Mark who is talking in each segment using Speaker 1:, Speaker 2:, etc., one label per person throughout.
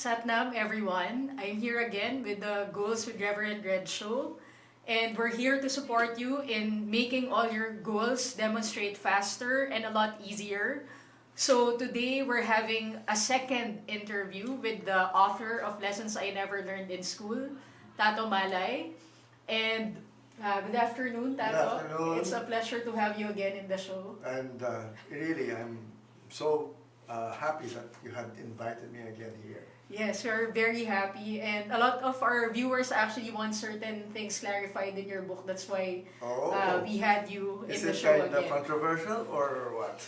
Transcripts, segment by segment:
Speaker 1: Satnam, everyone. I'm here again with the Goals with Rev Reg show. And we're here to support you in making all your goals demonstrate faster and a lot easier. So today we're having a second interview with the author of Lessons I Never Learned in School, Tato Malay. And good afternoon,
Speaker 2: Good
Speaker 1: Tato.
Speaker 2: afternoon.
Speaker 1: It's a pleasure to have you again in the show.
Speaker 2: And really, I'm so happy that you had invited me again here.
Speaker 1: Yes, we're very happy, and a lot of our viewers actually want certain things clarified in your book. That's why we had you in
Speaker 2: Is
Speaker 1: the
Speaker 2: it
Speaker 1: show
Speaker 2: kind of
Speaker 1: again.
Speaker 2: controversial or what?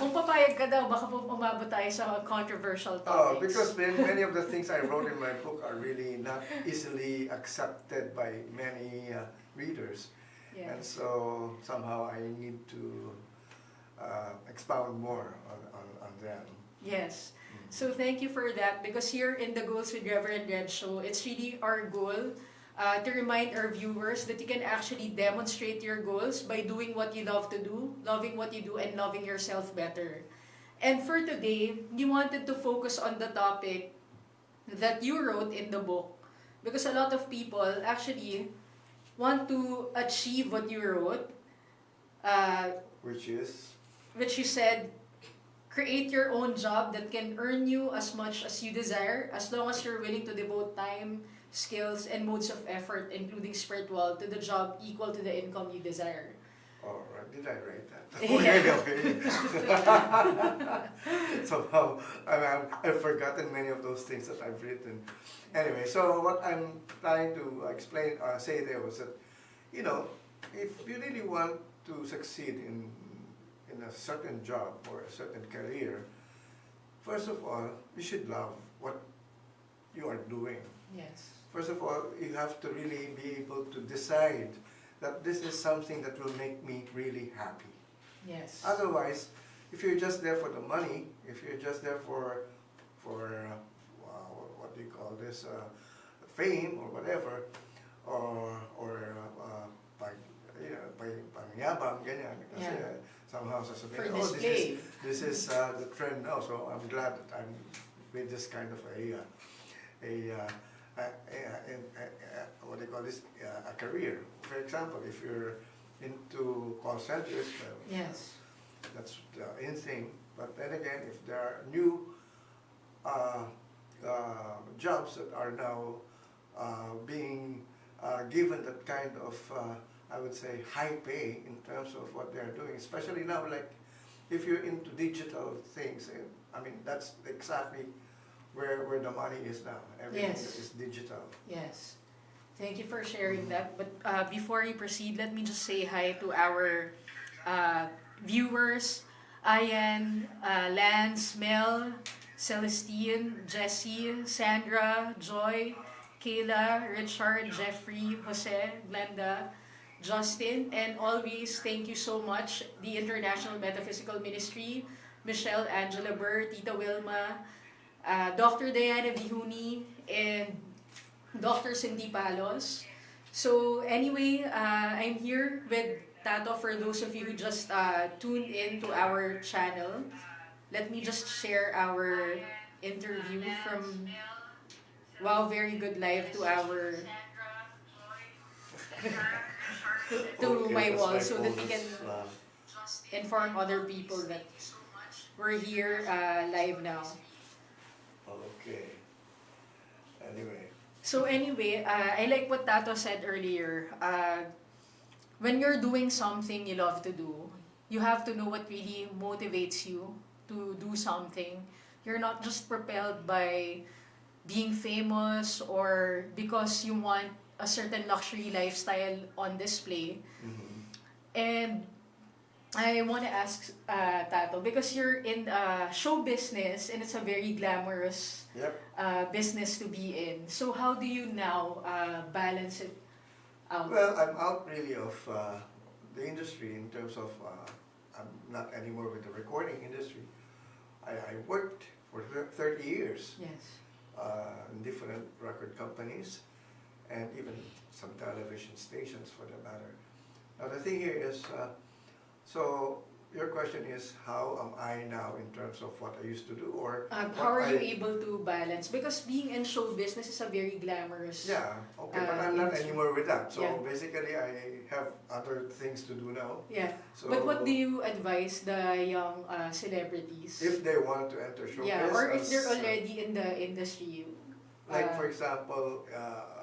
Speaker 1: Kung papayag ka daw, baka po umabot tayo sa controversial
Speaker 2: Oh,
Speaker 1: topics.
Speaker 2: because many of the things I wrote in my book are really not easily accepted by many readers.
Speaker 1: Yeah.
Speaker 2: And so somehow I need to expound more on them.
Speaker 1: Yes. So thank you for that, because here in the Goals with Rev and Red show, it's really our goal to remind our viewers that you can actually demonstrate your goals by doing what you love to do, loving what you do, and loving yourself better. And for today, we wanted to focus on the topic that you wrote in the book, because a lot of people actually want to achieve what you wrote,
Speaker 2: Which is?
Speaker 1: which you said, create your own job that can earn you as much as you desire, as long as you're willing to devote time, skills, and modes of effort, including spiritual, to the job equal to the income you desire.
Speaker 2: Oh, right. Did I write that?
Speaker 1: Yeah.
Speaker 2: Okay. Somehow, I've forgotten many of those things that I've written. Anyway, so what I'm trying to say there was that, you know, if you really want to succeed in a certain job or a certain career, first of all, you should love what you are doing.
Speaker 1: Yes.
Speaker 2: First of all, you have to really be able to decide that this is something that will make me really happy.
Speaker 1: Yes.
Speaker 2: Otherwise, if you're just there for the money, if you're just there for what do you call this, fame or whatever, or pangyabang, ganyan, kasi somehow sasabihin,
Speaker 1: For
Speaker 2: oh,
Speaker 1: display.
Speaker 2: this is the trend now, so I'm glad that I'm with this kind of what do you call this, a career. For example, if you're into call centers,
Speaker 1: Yes.
Speaker 2: that's the in thing. But then again, if there are new jobs that are now being given that kind of, I would say, high pay in terms of what they're doing, especially now, like if you're into digital things, I mean, that's exactly where the money is now. Everything
Speaker 1: Yes.
Speaker 2: is digital.
Speaker 1: Yes. Thank you for sharing that. But before you proceed, let me just say hi to our viewers. Ayan, Lance, Mel, Celestine, Jessie, Sandra, Joy, Kayla, Richard, Jeffrey, Jose, Glenda, Justin, and always thank you so much, the International Metaphysical Ministry, Michelle Angela Burr, Tita Wilma, Dr. Diana Vihuni, and Dr. Cindy Palos. So anyway, I'm here with Tato for those of you who just tuned in to our channel. Let me just share our interview from Wow Very Good Live to our to
Speaker 2: Okay,
Speaker 1: my
Speaker 2: that's
Speaker 1: wall,
Speaker 2: my
Speaker 1: so that we
Speaker 2: phone.
Speaker 1: can
Speaker 2: That's,
Speaker 1: inform other people that we're here live now.
Speaker 2: okay. Anyway.
Speaker 1: So anyway, I like what Tato said earlier. When you're doing something you love to do, you have to know what really motivates you to do something. You're not just propelled by being famous or because you want a certain luxury lifestyle on display.
Speaker 2: Mm-hmm.
Speaker 1: And I want to ask Tato, because you're in show business and it's a very glamorous
Speaker 2: Yep.
Speaker 1: business to be in. So how do you now balance it out?
Speaker 2: Well, I'm out really of the industry in terms of I'm not anymore with the recording industry. I worked for 30 years
Speaker 1: Yes.
Speaker 2: in different record companies and even some television stations for that matter. Now the thing here is, so your question is how am I now in terms of what I used to do, or
Speaker 1: How are you
Speaker 2: I,
Speaker 1: able to balance? Because being in show business is a very glamorous.
Speaker 2: yeah, okay, but I'm not
Speaker 1: industry.
Speaker 2: anymore with that. So
Speaker 1: Yeah.
Speaker 2: basically, I have other things to do now.
Speaker 1: Yeah.
Speaker 2: So
Speaker 1: But what do you advise the young celebrities?
Speaker 2: if they want to enter showbiz,
Speaker 1: Yeah, or if they're
Speaker 2: as,
Speaker 1: already in the industry.
Speaker 2: like
Speaker 1: uh,
Speaker 2: for example,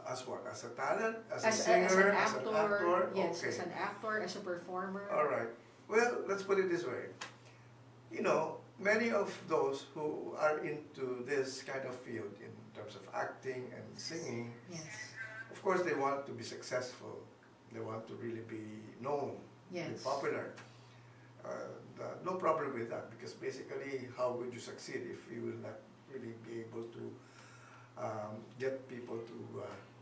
Speaker 2: as what? As a talent, as a
Speaker 1: as
Speaker 2: singer,
Speaker 1: an
Speaker 2: as an
Speaker 1: actor,
Speaker 2: actor.
Speaker 1: yes,
Speaker 2: Okay.
Speaker 1: as an actor, as a performer.
Speaker 2: All right. Well, let's put it this way. You know, many of those who are into this kind of field in terms of acting and singing,
Speaker 1: Yes,
Speaker 2: of course, they want to be successful. They want to really be known, be
Speaker 1: yes,
Speaker 2: popular. No problem with that, because basically, how would you succeed if you will not really be able to get people to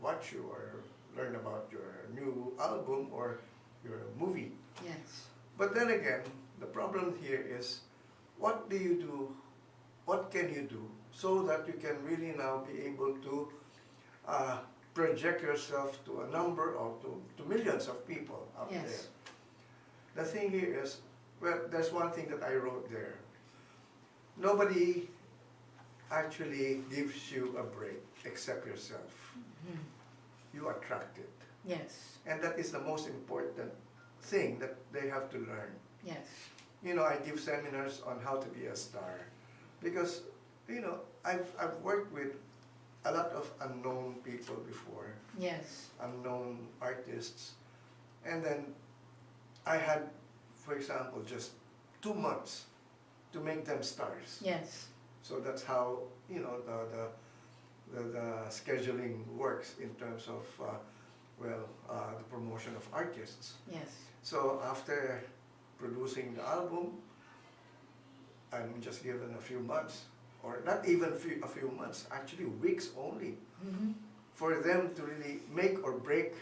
Speaker 2: watch you or learn about your new album or your movie?
Speaker 1: yes,
Speaker 2: But then again, the problem here is, what do you do, what can you do so that you can really now be able to project yourself to a number or to millions of people out
Speaker 1: yes,
Speaker 2: there? The thing here is, well, there's one thing that I wrote there. Nobody actually gives you a break except yourself.
Speaker 1: Mhm.
Speaker 2: You attract it.
Speaker 1: Yes,
Speaker 2: And that is the most important thing that they have to learn.
Speaker 1: yes,
Speaker 2: You know, I give seminars on how to be a star because, you know, I've worked with a lot of unknown people before,
Speaker 1: yes,
Speaker 2: unknown artists, and then I had, for example, just 2 months to make them stars.
Speaker 1: yes,
Speaker 2: So that's how, you know, the scheduling works in terms of, the promotion of artists.
Speaker 1: yes,
Speaker 2: So after producing the album, I'm just given a few months, or not even a few months, actually weeks only,
Speaker 1: Mhm.
Speaker 2: for them to really make or break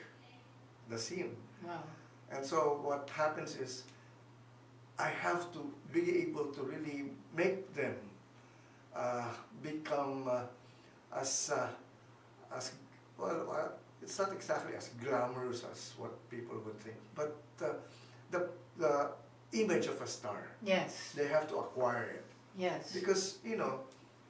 Speaker 2: the scene.
Speaker 1: Wow,
Speaker 2: And so what happens is, I have to be able to really make them become as well, it's not exactly as glamorous as what people would think, but the image of a star,
Speaker 1: yes,
Speaker 2: they have to acquire it.
Speaker 1: yes,
Speaker 2: Because, you know,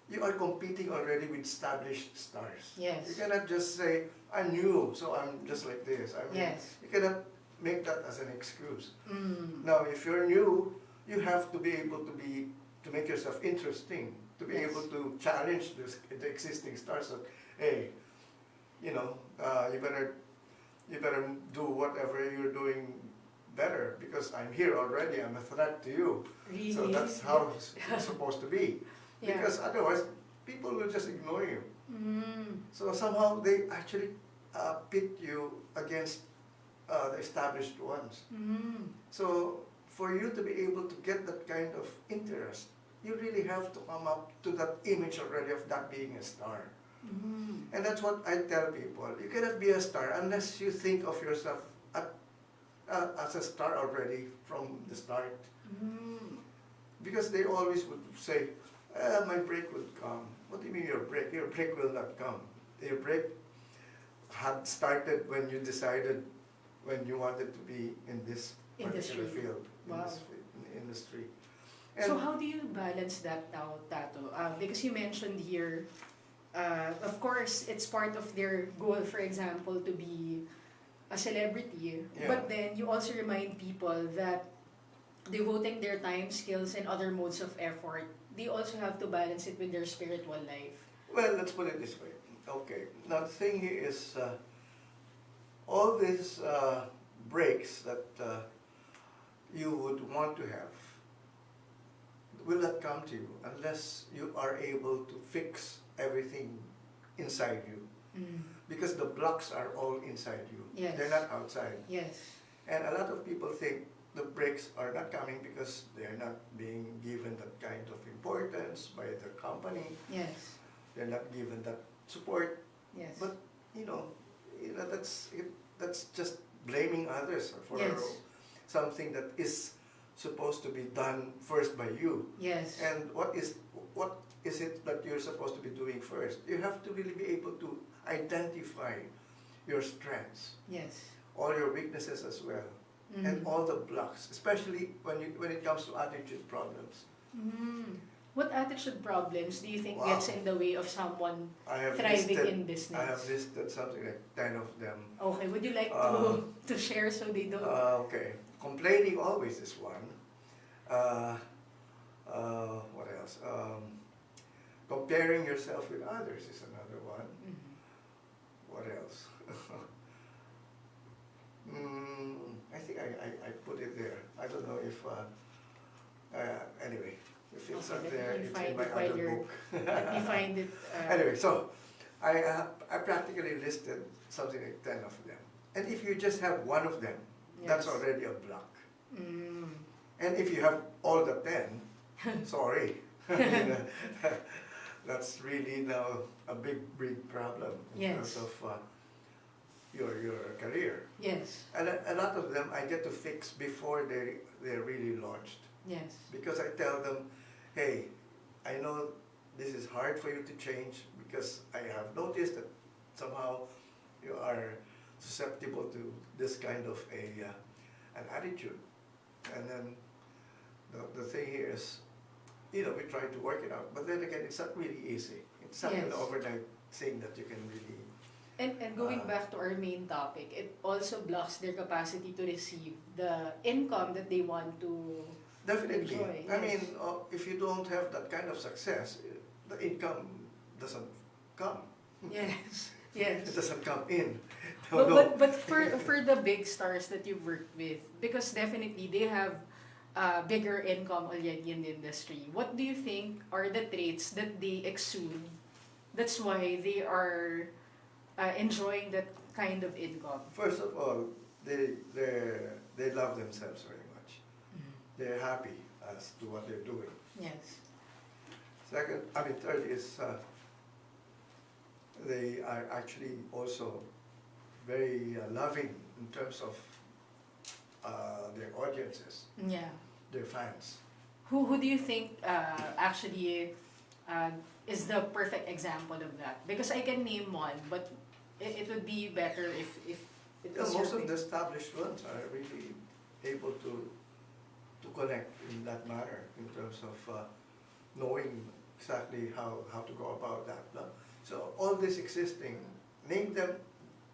Speaker 2: you are competing already with established stars.
Speaker 1: yes,
Speaker 2: You cannot just say, I'm new, so I'm just like this. I mean,
Speaker 1: yes,
Speaker 2: you cannot make that as an excuse.
Speaker 1: mm.
Speaker 2: Now, if you're new, you have to be able to make yourself interesting, to be
Speaker 1: Yes.
Speaker 2: able to challenge the existing stars that, hey, you know, you better do whatever you're doing better, because I'm here already, I'm a threat to you.
Speaker 1: Really?
Speaker 2: So that's how it's supposed to be.
Speaker 1: Yeah.
Speaker 2: Because otherwise, people will just ignore you.
Speaker 1: Mm.
Speaker 2: So somehow they actually pit you against the established ones.
Speaker 1: Mm.
Speaker 2: So for you to be able to get that kind of interest, you really have to come up to that image already of that being a star.
Speaker 1: Mm.
Speaker 2: And that's what I tell people. You cannot be a star unless you think of yourself as a star already from the start.
Speaker 1: Mm.
Speaker 2: Because they always would say, my break would come. What do you mean your break? Your break will not come. Your break had started when you decided, when you wanted to be in this particular
Speaker 1: Industry.
Speaker 2: field, in
Speaker 1: Wow.
Speaker 2: this industry.
Speaker 1: So how do you balance that now, Tato? Because you mentioned here, of course, it's part of their goal, for example, to be a celebrity.
Speaker 2: Yeah.
Speaker 1: But then you also remind people that devoting their time, skills, and other modes of effort, they also have to balance it with their spiritual life.
Speaker 2: Well, let's put it this way. Okay, now the thing here is, all these breaks that you would want to have will not come to you unless you are able to fix everything inside you.
Speaker 1: Mm.
Speaker 2: Because the blocks are all inside you.
Speaker 1: Yes.
Speaker 2: They're not outside.
Speaker 1: Yes.
Speaker 2: And a lot of people think the breaks are not coming because they're not being given that kind of importance by the company.
Speaker 1: Yes.
Speaker 2: They're not given that support.
Speaker 1: Yes.
Speaker 2: But you know that's just blaming others for
Speaker 1: Yes.
Speaker 2: something that is supposed to be done first by you.
Speaker 1: Yes.
Speaker 2: And what is it that you're supposed to be doing first? You have to really be able to identify your strengths,
Speaker 1: Yes.
Speaker 2: all your weaknesses as well. and all the blocks, especially when it comes to attitude problems.
Speaker 1: What attitude problems do you think
Speaker 2: Wow.
Speaker 1: gets in the way of someone
Speaker 2: I have
Speaker 1: thriving
Speaker 2: listed,
Speaker 1: in business?
Speaker 2: I have listed something like 10 of them.
Speaker 1: Okay, would you like to share so they don't?
Speaker 2: Okay, complaining always is one. Uh, what else? Comparing yourself with others is another one. What else? I think I put it there. I don't know if, anyway, if it's
Speaker 1: Okay,
Speaker 2: not
Speaker 1: let
Speaker 2: there,
Speaker 1: me
Speaker 2: it's
Speaker 1: find
Speaker 2: in my
Speaker 1: it while
Speaker 2: other
Speaker 1: you're-
Speaker 2: book.
Speaker 1: Let me find it.
Speaker 2: Anyway, so I practically listed something like 10 of them. And if you just have one of them, that's
Speaker 1: Yes.
Speaker 2: already a block.
Speaker 1: Mm.
Speaker 2: And if you have all the 10, sorry. I mean, that's really now a big problem in
Speaker 1: Yes.
Speaker 2: terms of your career.
Speaker 1: Yes.
Speaker 2: And a lot of them I get to fix before they're really launched.
Speaker 1: Yes.
Speaker 2: Because I tell them, hey, I know this is hard for you to change because I have noticed that somehow you are susceptible to this kind of an attitude. And then the thing here is, we try to work it out. But then again, it's not really easy. It's not an
Speaker 1: Yes.
Speaker 2: overnight thing that you can really...
Speaker 1: And going back to our main topic, it also blocks their capacity to receive the income that they want to
Speaker 2: Definitely.
Speaker 1: enjoy.
Speaker 2: I
Speaker 1: Yes.
Speaker 2: mean, if you don't have that kind of success, the income doesn't come.
Speaker 1: Yes.
Speaker 2: It
Speaker 1: Yes.
Speaker 2: doesn't come in.
Speaker 1: But for the big stars that you've worked with, because definitely they have bigger income already in the industry, what do you think are the traits that they exude? That's why they are enjoying that kind of income.
Speaker 2: First of all, they love themselves very much. They're happy as to what they're doing.
Speaker 1: Yes.
Speaker 2: Third is they are actually also very loving in terms of their audiences,
Speaker 1: Yeah.
Speaker 2: their fans.
Speaker 1: Who do you think actually is the perfect example of that? Because I can name one, but it would be better if it was
Speaker 2: Most
Speaker 1: your
Speaker 2: of
Speaker 1: pick.
Speaker 2: the established ones are really able to connect in that manner in terms of knowing exactly how to go about that. No? So all this existing, name them,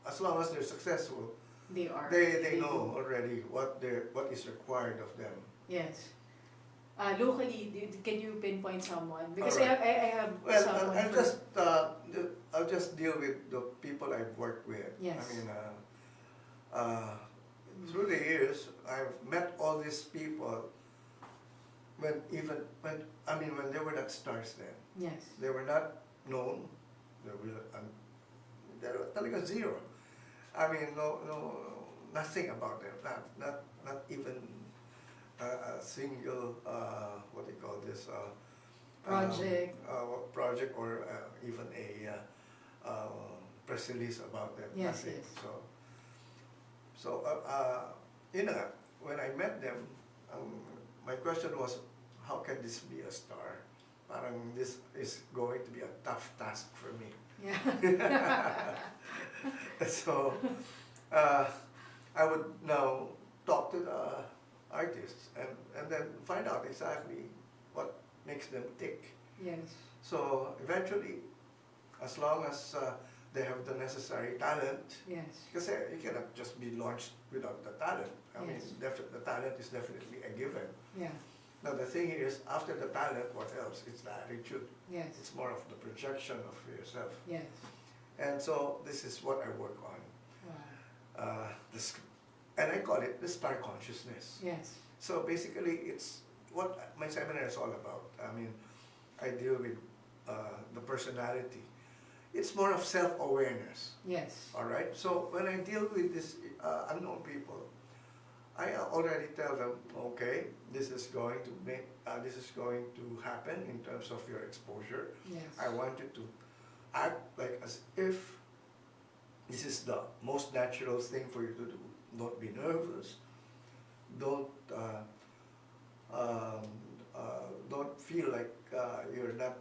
Speaker 2: as long as they're successful,
Speaker 1: They are.
Speaker 2: they know already what is required of them.
Speaker 1: Yes. Locally, can you pinpoint someone? Because
Speaker 2: Alright.
Speaker 1: I have
Speaker 2: Well,
Speaker 1: someone.
Speaker 2: I'll just deal with the people I've worked with.
Speaker 1: Yes.
Speaker 2: I mean, through the years, I've met all these people when they were not stars then.
Speaker 1: Yes.
Speaker 2: They were not known. They were talaga zero. I mean, nothing about them. Not even a single what do you call this project or even a press release about them.
Speaker 1: Yes,
Speaker 2: Nothing.
Speaker 1: yes.
Speaker 2: So when I met them, my question was, how can this be a star? Parang this is going to be a tough task for me.
Speaker 1: Yeah.
Speaker 2: So I would now talk to the artists and then find out exactly what makes them tick.
Speaker 1: Yes.
Speaker 2: So eventually, as long as they have the necessary talent,
Speaker 1: Yes.
Speaker 2: because you cannot just be launched without the talent. I mean,
Speaker 1: Yes.
Speaker 2: the talent is definitely a given.
Speaker 1: Yeah.
Speaker 2: Now the thing is, after the talent, what else? It's the attitude.
Speaker 1: Yes.
Speaker 2: It's more of the projection of yourself.
Speaker 1: Yes.
Speaker 2: And so this is what I work on.
Speaker 1: Wow.
Speaker 2: And I call it the star consciousness.
Speaker 1: Yes.
Speaker 2: So basically, it's what my seminar is all about. I mean, I deal with the personality. It's more of self-awareness.
Speaker 1: Yes.
Speaker 2: All right. So when I deal with this unknown people, I already tell them, okay, this is going to happen in terms of your exposure.
Speaker 1: Yes.
Speaker 2: I want you to act like as if this is the most natural thing for you to do. Don't be nervous. Don't feel like you're not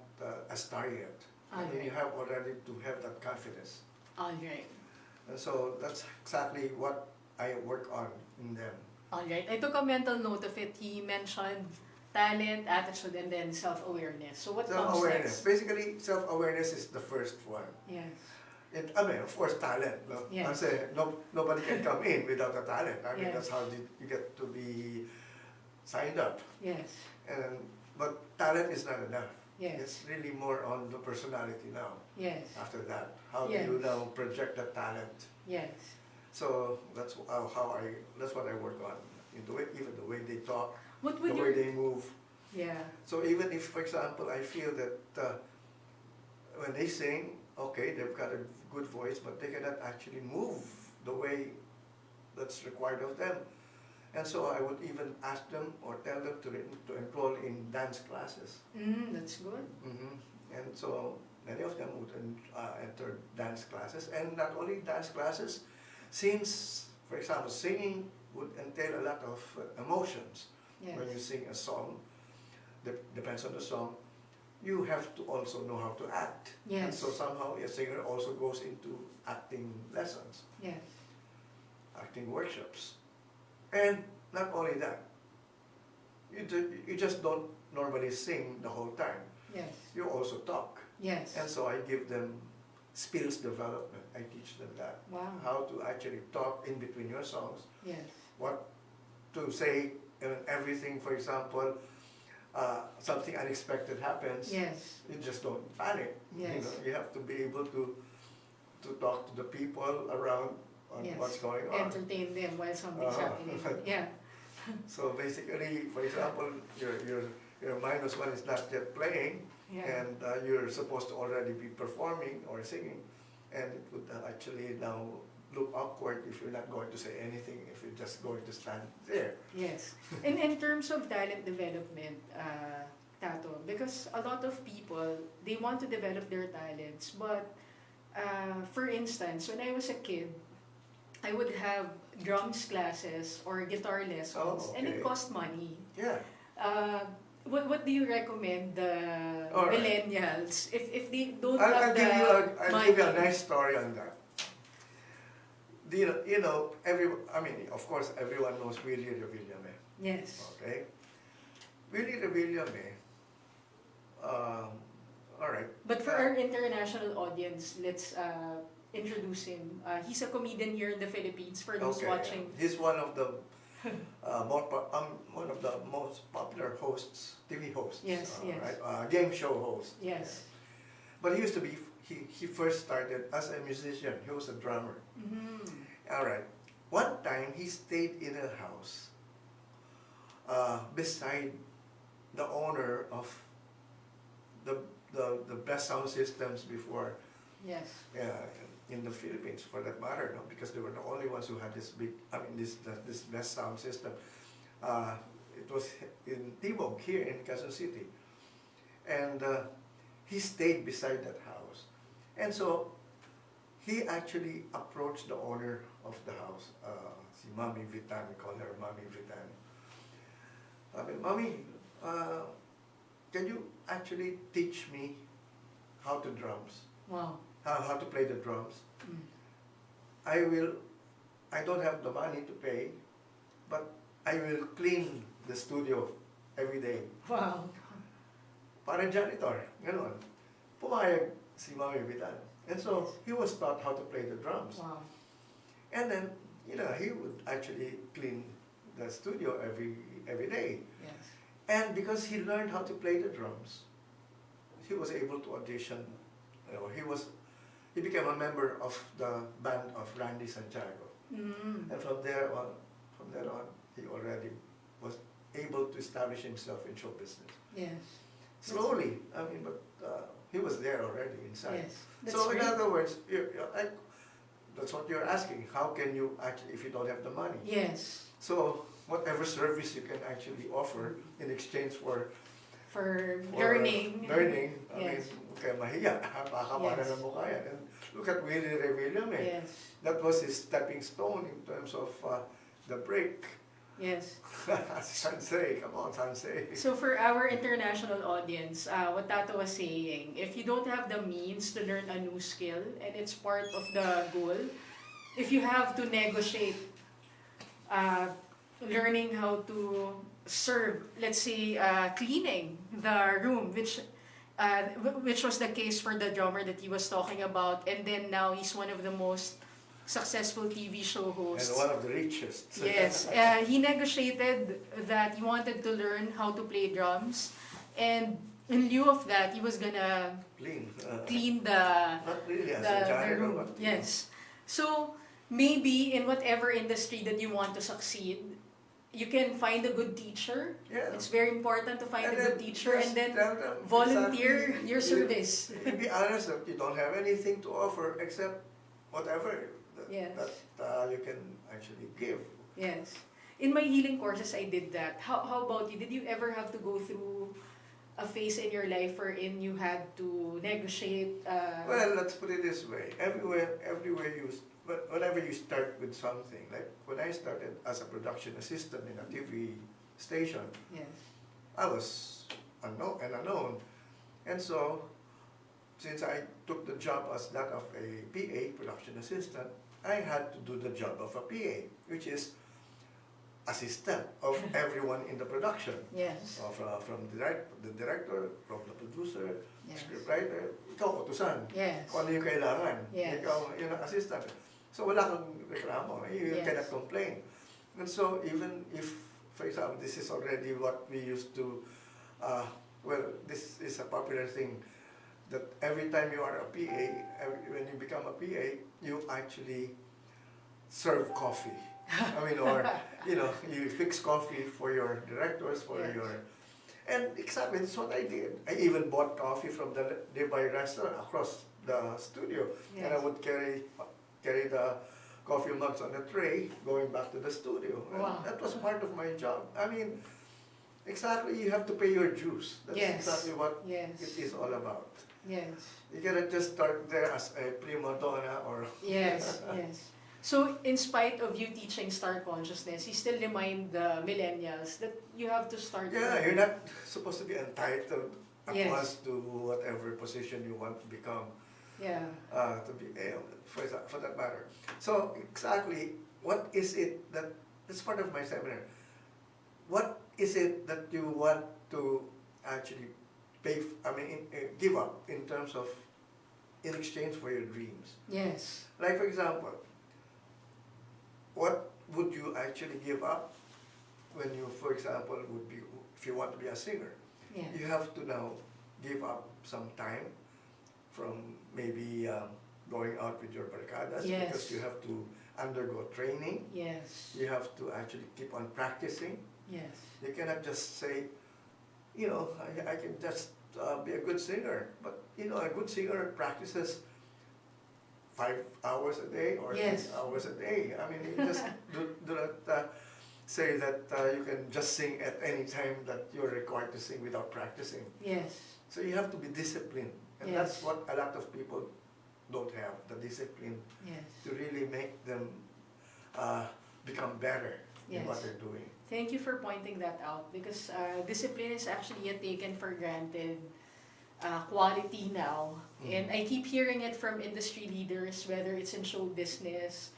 Speaker 2: a star yet. I mean, you have already to have that confidence.
Speaker 1: All right.
Speaker 2: And so that's exactly what I work on in them.
Speaker 1: Alright, I took a mental note of it. He mentioned talent, attitude, and then self-awareness. So what comes
Speaker 2: Self-awareness.
Speaker 1: next?
Speaker 2: Basically, self-awareness is the first one.
Speaker 1: Yes.
Speaker 2: And, I mean, of course, talent. No?
Speaker 1: Yes.
Speaker 2: I say, nobody can come in without a talent. I mean,
Speaker 1: Yes.
Speaker 2: that's how you get to be signed up.
Speaker 1: Yes.
Speaker 2: But talent is not enough.
Speaker 1: Yes.
Speaker 2: It's really more on the personality now.
Speaker 1: Yes.
Speaker 2: After that, how
Speaker 1: Yes.
Speaker 2: do you now project that talent?
Speaker 1: Yes.
Speaker 2: So that's that's what I work on. In the way, even the way they talk,
Speaker 1: What
Speaker 2: the
Speaker 1: would
Speaker 2: way
Speaker 1: you?
Speaker 2: they move.
Speaker 1: Yeah.
Speaker 2: So even if, for example, I feel that when they sing, okay, they've got a good voice, but they cannot actually move the way that's required of them. And so I would even ask them or tell them to enroll in dance classes.
Speaker 1: That's good.
Speaker 2: And so many of them would enter dance classes. And not only dance classes, since, for example, singing would entail a lot of emotions.
Speaker 1: Yes.
Speaker 2: When you sing a song, depends on the song, you have to also know how to act.
Speaker 1: Yes.
Speaker 2: And so somehow a singer also goes into acting lessons,
Speaker 1: Yes.
Speaker 2: acting workshops. And not only that, you just don't normally sing the whole time.
Speaker 1: Yes.
Speaker 2: You also talk.
Speaker 1: Yes.
Speaker 2: And so I give them skills development. I teach them that.
Speaker 1: Wow.
Speaker 2: How to actually talk in between your songs.
Speaker 1: Yes.
Speaker 2: What to say and everything. For example, something unexpected happens.
Speaker 1: Yes.
Speaker 2: You just don't panic.
Speaker 1: Yes.
Speaker 2: You have to be able to talk to the people around on
Speaker 1: Yes.
Speaker 2: what's going on.
Speaker 1: Entertain them while something's happening. Yeah.
Speaker 2: So basically, for example, your minus one is not yet playing,
Speaker 1: Yeah.
Speaker 2: and you're supposed to already be performing or singing, and it would actually now look awkward if you're not going to say anything, if you're just going to stand there.
Speaker 1: Yes. In terms of talent development, Tato, because a lot of people, they want to develop their talents, but for instance, when I was a kid, I would have drums classes or guitar lessons,
Speaker 2: Oh,
Speaker 1: and it
Speaker 2: okay.
Speaker 1: cost money.
Speaker 2: Yeah.
Speaker 1: What do you recommend the
Speaker 2: All right.
Speaker 1: millennials if they don't
Speaker 2: I'll
Speaker 1: have
Speaker 2: give you
Speaker 1: the
Speaker 2: I'll give you a
Speaker 1: money?
Speaker 2: nice story on that. Of course, everyone knows Willie Revillame.
Speaker 1: Yes.
Speaker 2: Okay. Willie Revillame. All right.
Speaker 1: But for our international audience, let's introduce him. He's a comedian here in the Philippines. For those
Speaker 2: Okay.
Speaker 1: watching,
Speaker 2: He's one of the one of the most popular hosts, TV hosts.
Speaker 1: Yes, yes.
Speaker 2: Right? Game show hosts.
Speaker 1: yes.
Speaker 2: But he used to be. He first started as a musician. He was a drummer. All right. One time he stayed in a house beside the owner of the best sound systems before
Speaker 1: Yes.
Speaker 2: in the Philippines, for that matter, no? Because they were the only ones who had this this best sound system. It was in Tibog, here in Quezon City, and he stayed beside that house, and so he actually approached the owner of the house, si Mami Vitan, we call her Mami Vitan. Mami, can you actually teach me how to drums?
Speaker 1: Wow.
Speaker 2: How to play the drums?
Speaker 1: Mm.
Speaker 2: I don't have the money to pay, but I will clean the studio every day.
Speaker 1: Wow.
Speaker 2: Para janitor, gano'n. Pumayag si Mami Vitan. And so, he was taught how to play the drums.
Speaker 1: Wow.
Speaker 2: And then, he would actually clean the studio every day.
Speaker 1: Yes.
Speaker 2: And because he learned how to play the drums, he was able to audition. He became a member of the band of Randy Santiago.
Speaker 1: Mm.
Speaker 2: And from there on, he already was able to establish himself in show business.
Speaker 1: Yes.
Speaker 2: Slowly, but he was there already inside.
Speaker 1: Yes. That's
Speaker 2: So in
Speaker 1: great.
Speaker 2: other words, that's what you're asking. How can you actually, if you don't have the money?
Speaker 1: Yes.
Speaker 2: So whatever service you can actually offer in exchange for
Speaker 1: learning.
Speaker 2: learning,
Speaker 1: Yes.
Speaker 2: kaya mahiya, baka
Speaker 1: Yes.
Speaker 2: na mo kaya. And look at Willie Revillame.
Speaker 1: Yes.
Speaker 2: That was his stepping stone in terms of the break.
Speaker 1: Yes.
Speaker 2: Sansei, come on, Sansei.
Speaker 1: So for our international audience, what Tato was saying, if you don't have the means to learn a new skill, and it's part of the goal, if you have to negotiate learning how to serve, let's say, cleaning the room, which was the case for the drummer that he was talking about, and then now he's one of the most successful TV show
Speaker 2: And
Speaker 1: hosts.
Speaker 2: one of the richest.
Speaker 1: Yes, he negotiated that he wanted to learn how to play drums, and in lieu of that, he was gonna
Speaker 2: Clean.
Speaker 1: clean
Speaker 2: Not really as a
Speaker 1: the
Speaker 2: janitor,
Speaker 1: room.
Speaker 2: but
Speaker 1: Yes. So maybe in whatever industry that you want to succeed, you can find a good teacher.
Speaker 2: Yeah.
Speaker 1: It's very important to find
Speaker 2: And
Speaker 1: a
Speaker 2: then
Speaker 1: good teacher
Speaker 2: just
Speaker 1: and then
Speaker 2: tell them
Speaker 1: volunteer
Speaker 2: exactly,
Speaker 1: your service.
Speaker 2: You be honest that you don't have anything to offer except whatever
Speaker 1: Yes.
Speaker 2: that you can actually give.
Speaker 1: Yes. In my healing courses, I did that. How about you? Did you ever have to go through a phase in your life wherein you had to negotiate?
Speaker 2: Well, let's put it this way. Everywhere whenever you start with something, like when I started as a production assistant in a TV station,
Speaker 1: Yes.
Speaker 2: I was unknown. And so, since I took the job as that of a PA, production assistant, I had to do the job of a PA, which is assistant of everyone in the production.
Speaker 1: Yes.
Speaker 2: From the director, from the producer,
Speaker 1: Yes.
Speaker 2: scriptwriter, ikaw utusan.
Speaker 1: Yes.
Speaker 2: Kung ano yung kailangan.
Speaker 1: Yes.
Speaker 2: Ikaw yung assistant. So wala kang reklamo. You
Speaker 1: Yes.
Speaker 2: cannot complain. And so even if, for example, this is already what we used to, this is a popular thing, that every time you are a PA, when you become a PA, you actually serve coffee. I mean, or, you fix coffee for your directors, for
Speaker 1: Yes.
Speaker 2: and exactly, that's what I did. I even bought coffee from the nearby restaurant across the studio. And I
Speaker 1: Yes.
Speaker 2: would carry the coffee mugs on the tray going back to the studio. And
Speaker 1: Wow.
Speaker 2: that was part of my job. I mean, exactly, you have to pay your dues. That's
Speaker 1: Yes.
Speaker 2: exactly what
Speaker 1: Yes.
Speaker 2: it is all about.
Speaker 1: Yes.
Speaker 2: You cannot just start there as a prima donna or...
Speaker 1: Yes, yes. So, in spite of you teaching star consciousness, you still remind the millennials that you have to start.
Speaker 2: Yeah,
Speaker 1: from-
Speaker 2: you're not supposed to be entitled at
Speaker 1: Yes.
Speaker 2: once to whatever position you want to become,
Speaker 1: Yeah.
Speaker 2: to be, for that matter. So, exactly, what is it that's part of my seminar. What is it that you want to actually give up in terms of, in exchange for your dreams?
Speaker 1: Yes.
Speaker 2: Like, for example, what would you actually give up when you, for example, if you want to be a singer?
Speaker 1: Yes.
Speaker 2: You have to now give up some time from maybe going out with your barcadas,
Speaker 1: Yes.
Speaker 2: because you have to undergo training.
Speaker 1: Yes.
Speaker 2: You have to actually keep on practicing.
Speaker 1: Yes.
Speaker 2: You cannot just say, I can just be a good singer. But, a good singer practices 5 hours a day or
Speaker 1: Yes.
Speaker 2: 6 hours a day. I mean, you just do not say that you can just sing at any time that you're required to sing without practicing.
Speaker 1: Yes.
Speaker 2: So you have to be disciplined. And
Speaker 1: Yes.
Speaker 2: that's what a lot of people don't have, the discipline
Speaker 1: Yes.
Speaker 2: to really make them become better in what
Speaker 1: Yes.
Speaker 2: they're doing.
Speaker 1: Thank you for pointing that out, because discipline is actually a taken for granted quality now. And I keep hearing it from industry leaders, whether it's in show business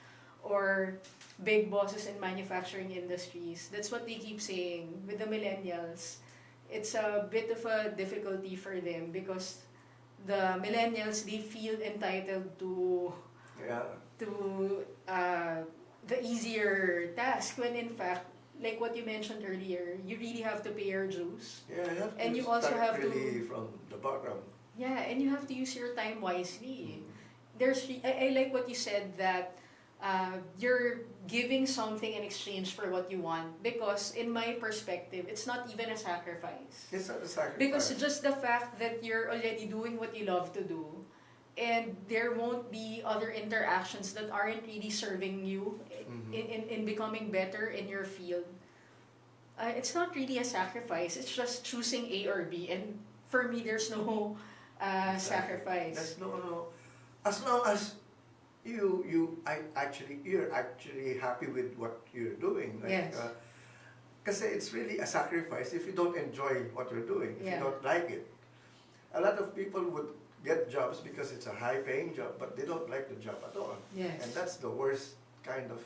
Speaker 1: or big bosses in manufacturing industries. That's what they keep saying. With the millennials, it's a bit of a difficulty for them because the millennials, they feel entitled to
Speaker 2: Yeah.
Speaker 1: the easier task, when in fact, like what you mentioned earlier, you really have to pay your dues.
Speaker 2: Yeah, you have to
Speaker 1: And you also
Speaker 2: start
Speaker 1: have to-
Speaker 2: really from the bottom.
Speaker 1: Yeah, and you have to use your time wisely. I like what you said, that you're giving something in exchange for what you want, because in my perspective, it's not even a sacrifice.
Speaker 2: It's not a sacrifice.
Speaker 1: Because just the fact that you're already doing what you love to do, and there won't be other interactions that aren't really serving you in becoming better in your field, it's not really a sacrifice. It's just choosing A or B, and for me, there's no sacrifice.
Speaker 2: There's no. As long as you're actually happy with what you're doing.
Speaker 1: Yes.
Speaker 2: Because it's really a sacrifice if you don't enjoy what you're doing, if
Speaker 1: Yeah.
Speaker 2: you don't like it. A lot of people would get jobs because it's a high-paying job, but they don't like the job at all.
Speaker 1: Yes.
Speaker 2: And that's the worst kind of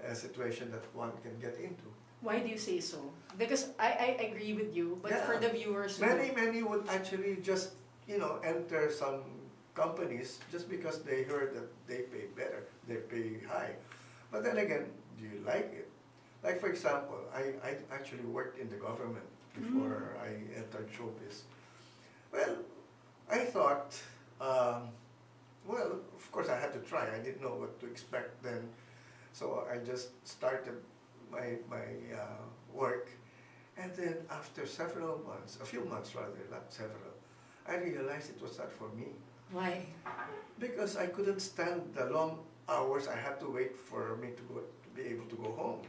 Speaker 2: a situation that one can get into.
Speaker 1: Why do you say so? Because I agree with you, but
Speaker 2: Yeah.
Speaker 1: for the viewers who
Speaker 2: Many would actually just, enter some companies just because they heard that they pay better, they pay high. But then again, do you like it? Like for example, I actually worked in the government before I entered showbiz. Well, I thought, well, of course I had to try. I didn't know what to expect then. So I just started my work. And then after several months, a few months rather, not several, I realized it was not for me.
Speaker 1: why?
Speaker 2: Because I couldn't stand the long hours I had to wait for me to be able to go home.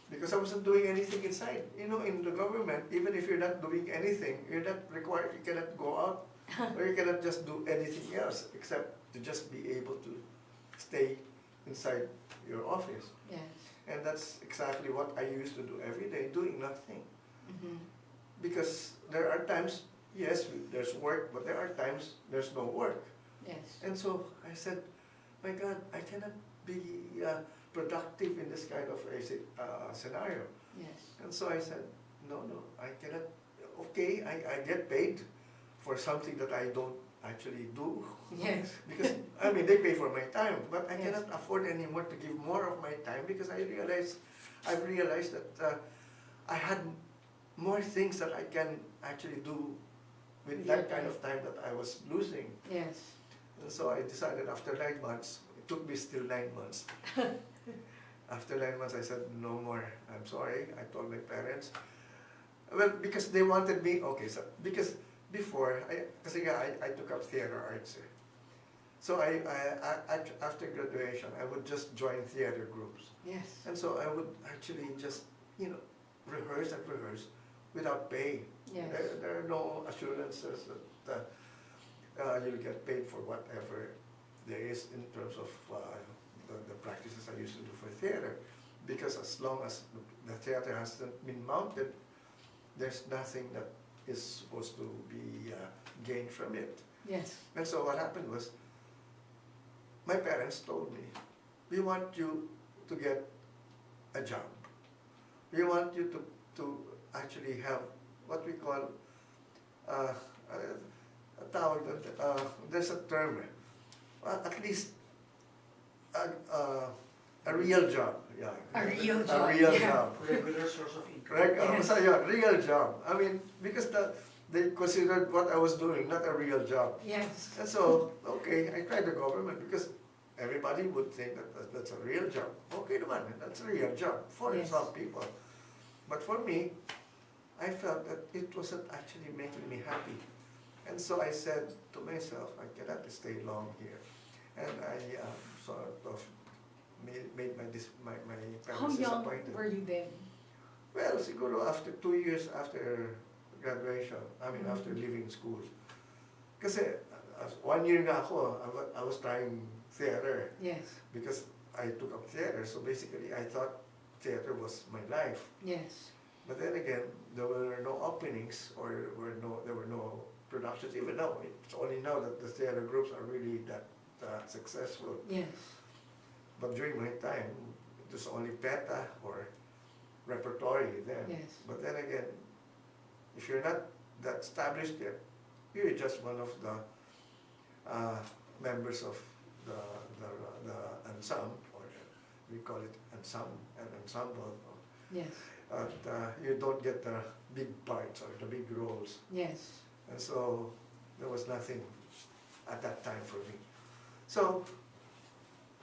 Speaker 2: Because I wasn't doing anything inside. In the government, even if you're not doing anything, you're not required, you cannot go out, or you cannot just do anything else except to just be able to stay inside your office.
Speaker 1: Yes.
Speaker 2: And that's exactly what I used to do every day, doing nothing.
Speaker 1: Mm-hmm.
Speaker 2: Because there are times, yes, there's work, but there are times there's no work.
Speaker 1: Yes.
Speaker 2: And so I said, my God, I cannot be productive in this kind of a scenario.
Speaker 1: Yes.
Speaker 2: And so I said, no, I cannot. Okay, I get paid for something that I don't actually do.
Speaker 1: Yes.
Speaker 2: Because, they pay for my time, but I
Speaker 1: Yes.
Speaker 2: cannot afford anymore to give more of my time because I've realized that I had more things that I can actually do with that kind of time that I was losing.
Speaker 1: Yes.
Speaker 2: And so I decided after 9 months, it took me still 9 months. After 9 months, I said, no more. I'm sorry. I told my parents. Well, because they wanted me, okay, so because before, I took up theater arts. So after graduation, I would just join theater groups.
Speaker 1: Yes.
Speaker 2: And so I would actually just, rehearse without pay.
Speaker 1: Yes.
Speaker 2: There are no assurances that you'll get paid for whatever there is in terms of the practices I used to do for theater. Because as long as the theater hasn't been mounted, there's nothing that is supposed to be gained from it.
Speaker 1: Yes.
Speaker 2: And so what happened was, my parents told me, we want you to get a job. We want you to actually have what we call there's a term, at least a real job. Yeah.
Speaker 1: A real job,
Speaker 2: A real
Speaker 1: yeah.
Speaker 2: job.
Speaker 3: Regular source of income.
Speaker 1: Yes.
Speaker 2: Basta yun, real job. Because they considered what I was doing not a real job.
Speaker 1: Yes.
Speaker 2: And so, okay, I tried the government because everybody would think that that's a real job. Okay naman, that's a real job for
Speaker 1: Yes.
Speaker 2: some people. But for me, I felt that it wasn't actually making me happy. And so I said to myself, I cannot stay long here. And I sort of made my
Speaker 1: How
Speaker 2: parents
Speaker 1: young
Speaker 2: disappointed.
Speaker 1: were you then?
Speaker 2: Well, siguro after 2 years after graduation, after leaving school. Kasi 1 year nga ako, I was trying theater
Speaker 1: Yes.
Speaker 2: because I took up theater. So basically, I thought theater was my life.
Speaker 1: Yes.
Speaker 2: But then again, there were no openings or there were no productions. Even now, it's only now that the theater groups are really that successful.
Speaker 1: Yes.
Speaker 2: But during my time, it was only PETA or repertory then.
Speaker 1: Yes.
Speaker 2: But then again, if you're not that established yet, you're just one of the members of the ensemble, or we call it ensemble.
Speaker 1: Yes.
Speaker 2: You don't get the big parts or the big roles.
Speaker 1: Yes.
Speaker 2: And so there was nothing at that time for me. So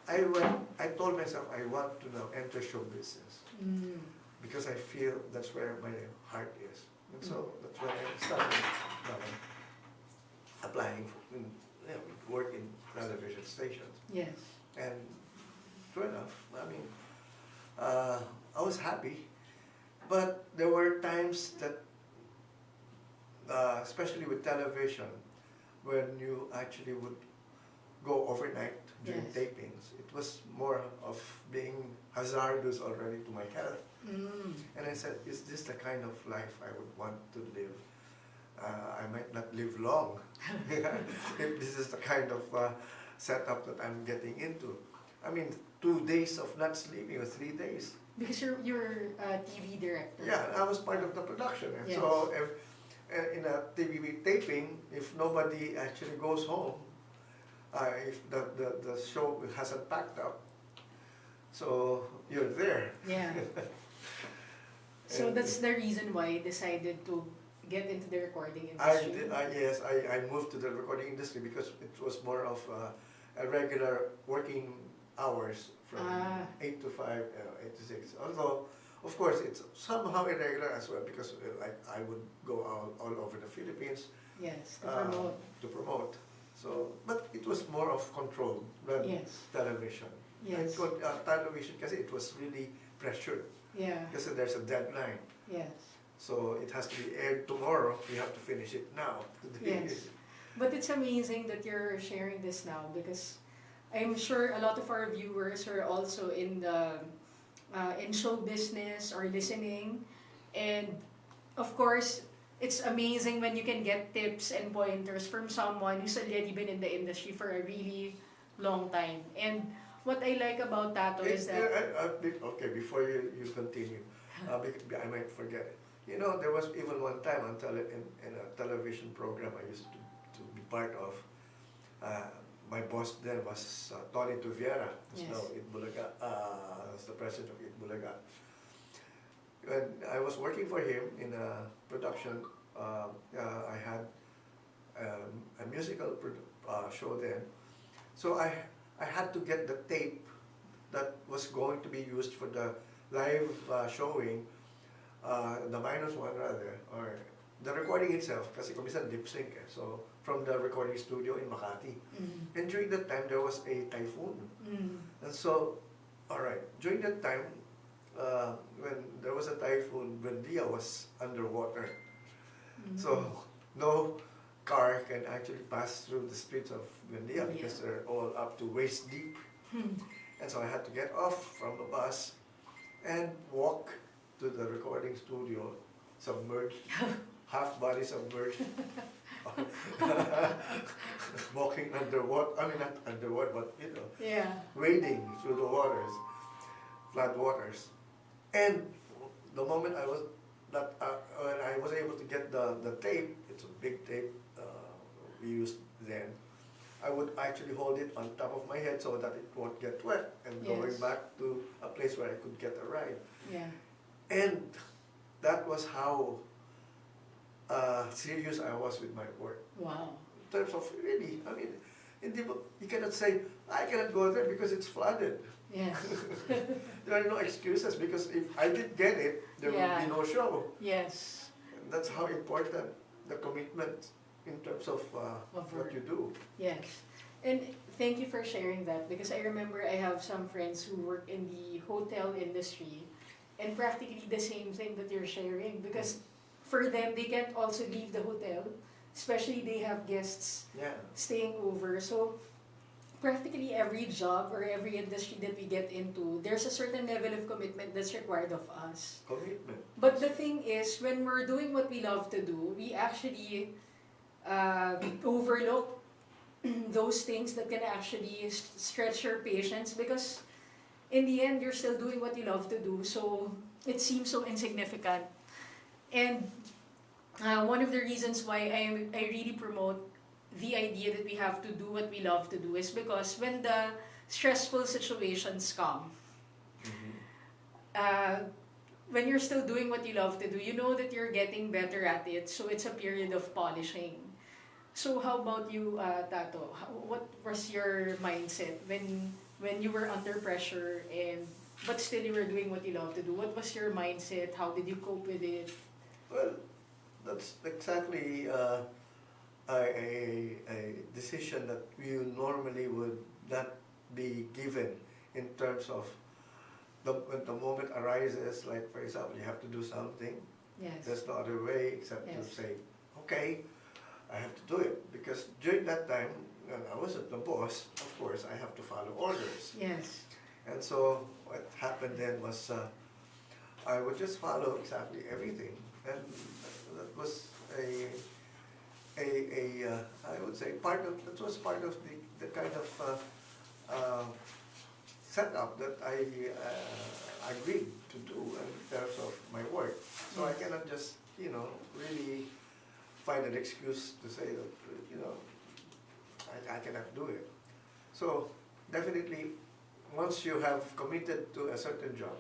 Speaker 2: I told myself I want to now enter show business because I feel that's where my heart is. And so that's when I started applying for work in television stations.
Speaker 1: Yes.
Speaker 2: And true enough, I was happy, but there were times that, especially with television, when you actually would go overnight during
Speaker 1: Yes.
Speaker 2: tapings, it was more of being hazardous already to my health. And I said, is this the kind of life I would want to live? I might not live long if this is the kind of setup that I'm getting into. I mean, 2 days of not sleeping or 3 days.
Speaker 1: Because you're a TV director.
Speaker 2: Yeah, I was part of the production, and
Speaker 1: Yes.
Speaker 2: so if in a TV taping, if nobody actually goes home, if the show hasn't packed up, so you're there.
Speaker 1: Yeah. So
Speaker 2: And
Speaker 1: that's the reason why I decided to get into the recording
Speaker 2: I
Speaker 1: industry.
Speaker 2: did, yes, I moved to the recording industry because it was more of a regular working hours from
Speaker 1: Ah.
Speaker 2: 8 to 5, 8 to 6. Although, of course, it's somehow irregular as well because like I would go all over the Philippines
Speaker 1: Yes, to
Speaker 2: uh,
Speaker 1: promote.
Speaker 2: to promote. So, but it was more of control than
Speaker 1: Yes.
Speaker 2: television.
Speaker 1: Yes.
Speaker 2: Television kasi it was really pressured
Speaker 1: Yeah.
Speaker 2: kasi there's a deadline.
Speaker 1: Yes.
Speaker 2: So it has to be aired tomorrow. You have to finish it now. Today.
Speaker 1: Yes. But it's amazing that you're sharing this now because I'm sure a lot of our viewers are also in the in show business or listening, and of course, it's amazing when you can get tips and pointers from someone who's already been in the industry for a really long time. And what I like about Tato is that
Speaker 2: Okay, before you continue, I might forget it. You know, there was even one time in a television program I used to be part of. My boss then was Tony Tuviera, who's
Speaker 1: Yes.
Speaker 2: now Itbulaga, as the president of Itbulaga. When I was working for him in a production, I had a musical show then. So I had to get the tape that was going to be used for the live showing, the minus one rather, or the recording itself, kasi kumisan lip sync eh. So, from the recording studio in Makati. And during that time, there was a typhoon. And so, alright, during that time, when there was a typhoon, Buendia was underwater. So, no car can actually pass through the streets of Buendia because they're all up to waist deep. And so I had to get off from the bus and walk to the recording studio, submerged, half body submerged, walking underwater, I mean not underwater, but you know,
Speaker 1: yeah.
Speaker 2: wading through the waters, flood waters. And the moment I was, when I was able to get the tape, it's a big tape we used then, I would actually hold it on top of my head so that it won't get wet and going
Speaker 1: Yes.
Speaker 2: back to a place where I could get a ride.
Speaker 1: Yeah.
Speaker 2: And that was how serious I was with my work.
Speaker 1: Wow.
Speaker 2: In terms of really, I mean, you cannot say, I cannot go there because it's flooded.
Speaker 1: Yes.
Speaker 2: There are no excuses because if I did get it, there would
Speaker 1: Yeah.
Speaker 2: be no show.
Speaker 1: Yes.
Speaker 2: And that's how important the commitment in terms of
Speaker 1: Of
Speaker 2: what
Speaker 1: work.
Speaker 2: you do.
Speaker 1: Yes. And thank you for sharing that because I remember I have some friends who work in the hotel industry and practically the same thing that you're sharing because for them they can't also leave the hotel, especially they have guests
Speaker 2: Yeah.
Speaker 1: staying over. So practically every job or every industry that we get into, there's a certain level of commitment that's required of us.
Speaker 2: Commitment.
Speaker 1: But the thing is, when we're doing what we love to do, we actually overlook those things that can actually stretch your patience because in the end, you're still doing what you love to do, so it seems so insignificant. And one of the reasons why I really promote the idea that we have to do what we love to do is because when the stressful situations come, when you're still doing what you love to do, you know that you're getting better at it, so it's a period of polishing. So how about you, Tato? What was your mindset when you were under pressure and but still you were doing what you love to do? What was your mindset? How did you cope with it?
Speaker 2: Well, that's exactly a decision that you normally would not be given in terms of when the moment arises, like for example, you have to do something.
Speaker 1: Yes.
Speaker 2: There's no other way except
Speaker 1: Yes.
Speaker 2: to say, okay, I have to do it. Because during that time, when I wasn't the boss, of course, I have to follow orders.
Speaker 1: Yes.
Speaker 2: And so what happened then was I would just follow exactly everything. And that was I would say that was part of the kind of setup that I agreed to do in terms of my work. So I cannot just, really find an excuse to say that, I cannot do it. So definitely, once you have committed to a certain job,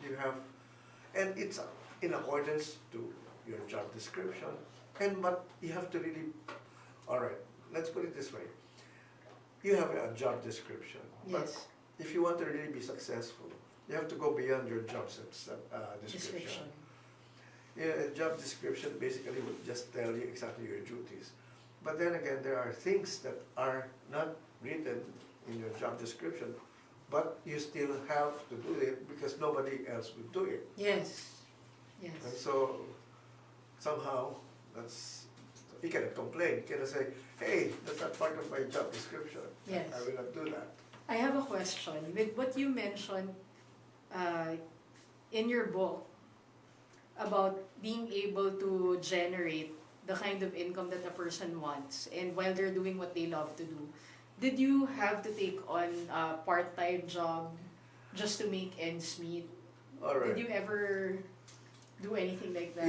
Speaker 2: you have, and it's in accordance to your job description, but you have to really, all right, let's put it this way. You have a job description, but
Speaker 1: Yes.
Speaker 2: if you want to really be successful, you have to go beyond your job description.
Speaker 1: Description.
Speaker 2: Yeah, a job description basically would just tell you exactly your duties. But then again, there are things that are not written in your job description, but you still have to do it because nobody else will do it.
Speaker 1: Yes.
Speaker 2: And
Speaker 1: Yes.
Speaker 2: so somehow you cannot complain. You cannot say, hey, that's not part of my job description.
Speaker 1: Yes.
Speaker 2: I will not do that.
Speaker 1: I have a question. With what you mentioned in your book about being able to generate the kind of income that a person wants, and while they're doing what they love to do, did you have to take on a part-time job just to make ends meet?
Speaker 2: All right.
Speaker 1: Did you ever do anything like that?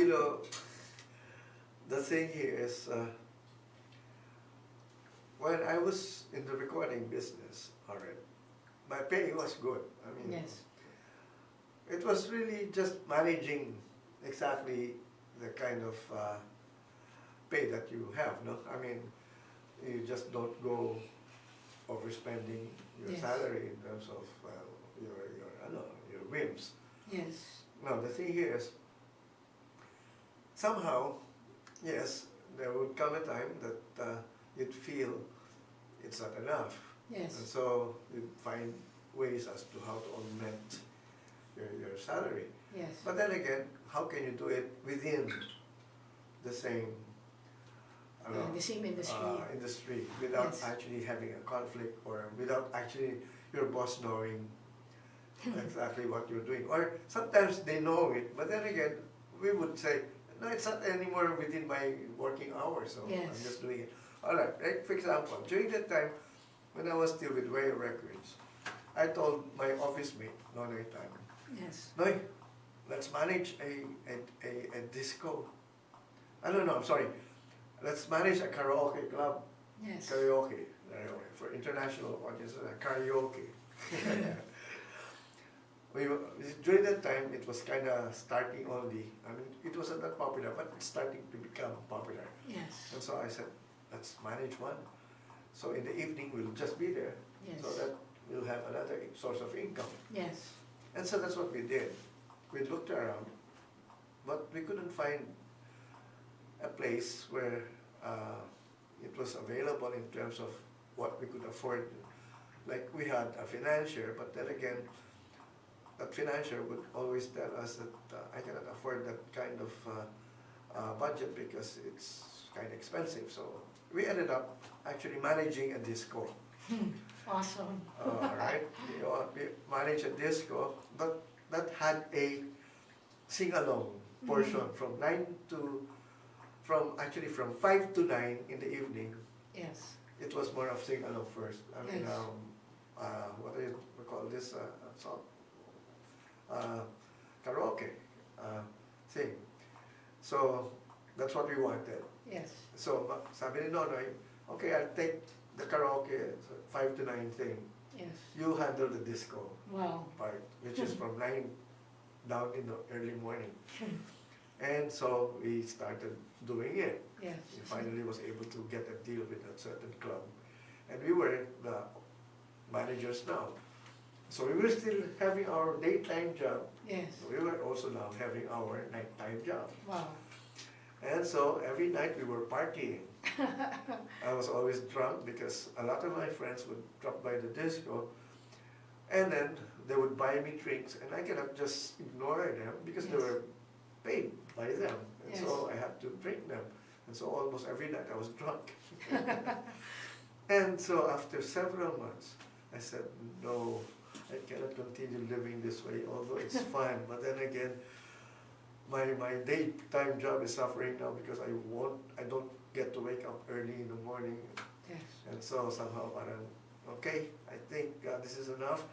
Speaker 2: The thing here is, when I was in the recording business, all right, my pay was good. I mean,
Speaker 1: Yes.
Speaker 2: it was really just managing exactly the kind of pay that you have, no? I mean, you just don't go overspending your
Speaker 1: Yes.
Speaker 2: salary in terms of your whims.
Speaker 1: Yes.
Speaker 2: Now, the thing here is, somehow, yes, there would come a time that you'd feel it's not enough.
Speaker 1: Yes.
Speaker 2: And so you'd find ways as to how to augment your salary.
Speaker 1: Yes.
Speaker 2: But then again, how can you do it within the same
Speaker 1: The same industry.
Speaker 2: industry without
Speaker 1: Yes.
Speaker 2: actually having a conflict or without actually your boss knowing exactly what you're doing? Or sometimes they know it, but then again, we would say, no, it's not anymore within my working hours, so
Speaker 1: Yes.
Speaker 2: I'm just doing it. All right, for example, during that time, when I was still with Rev Records, I told my office mate, Nonoy Tan,
Speaker 1: Yes.
Speaker 2: Noy, let's manage a disco. I don't know, I'm sorry. Let's manage a karaoke club.
Speaker 1: Yes.
Speaker 2: Karaoke, for international audiences, karaoke. During that time, it was kind of starting only. I mean, it wasn't that popular, but it's starting to become popular.
Speaker 1: Yes.
Speaker 2: And so I said, let's manage one. So in the evening, we'll just be there,
Speaker 1: Yes.
Speaker 2: so that we'll have another source of income.
Speaker 1: Yes.
Speaker 2: And so that's what we did. We looked around, but we couldn't find a place where it was available in terms of what we could afford. Like we had a financier, but then again, that financier would always tell us that I cannot afford that kind of budget because it's kind of expensive. So we ended up actually managing a disco.
Speaker 1: Awesome.
Speaker 2: Right? We managed a disco, but that had a sing-along portion from 5 to 9 in the evening.
Speaker 1: Yes.
Speaker 2: It was more of sing-along first. I mean,
Speaker 1: Yes.
Speaker 2: what do you call this song? Karaoke thing. So that's what we wanted.
Speaker 1: Yes.
Speaker 2: So sabi ni Nonoy, okay, I'll take the karaoke 5 to 9 thing.
Speaker 1: Yes.
Speaker 2: You handle the disco
Speaker 1: Wow.
Speaker 2: part, which is from 9 down in the early morning. And so we started doing it.
Speaker 1: Yes.
Speaker 2: We finally was able to get a deal with a certain club. And we were the managers now. So we were still having our daytime job.
Speaker 1: Yes.
Speaker 2: We were also now having our nighttime job.
Speaker 1: Wow.
Speaker 2: And so every night we were partying. I was always drunk because a lot of my friends would drop by the disco and then they would buy me drinks and I cannot just ignore them because they
Speaker 1: Yes.
Speaker 2: were paid by them. And
Speaker 1: Yes.
Speaker 2: so I had to drink them. And so almost every night I was drunk. And so after several months, I said, no, I cannot continue living this way, although it's fun. But then again, my daytime job is suffering now because I don't get to wake up early in the morning.
Speaker 1: Yes.
Speaker 2: And so somehow parang, okay, I think this is enough.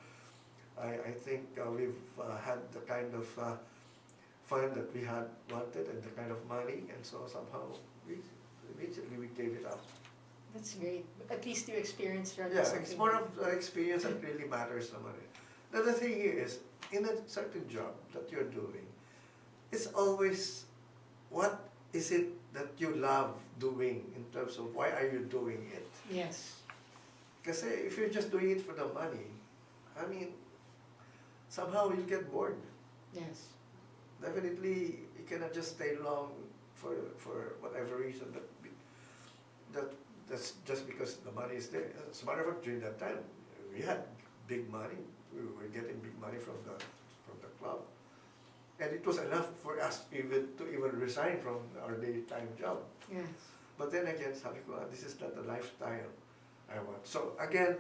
Speaker 2: I think we've had the kind of fun that we had wanted and the kind of money, and so somehow we immediately we gave it up.
Speaker 1: That's great. At least you experienced running
Speaker 2: Yeah,
Speaker 1: something.
Speaker 2: it's more of the experience that really matters naman eh. Now the thing here is, in a certain job that you're doing, it's always what is it that you love doing in terms of why are you doing it?
Speaker 1: Yes.
Speaker 2: Because if you're just doing it for the money, I mean, somehow you get bored.
Speaker 1: Yes.
Speaker 2: Definitely, you cannot just stay long for whatever reason. That's just because the money is there. As a matter of fact, during that time, we had big money. We were getting big money from the club, and it was enough for us to even resign from our daytime job.
Speaker 1: Yes.
Speaker 2: But then again, sabi ko, this is not the lifestyle I want. So again,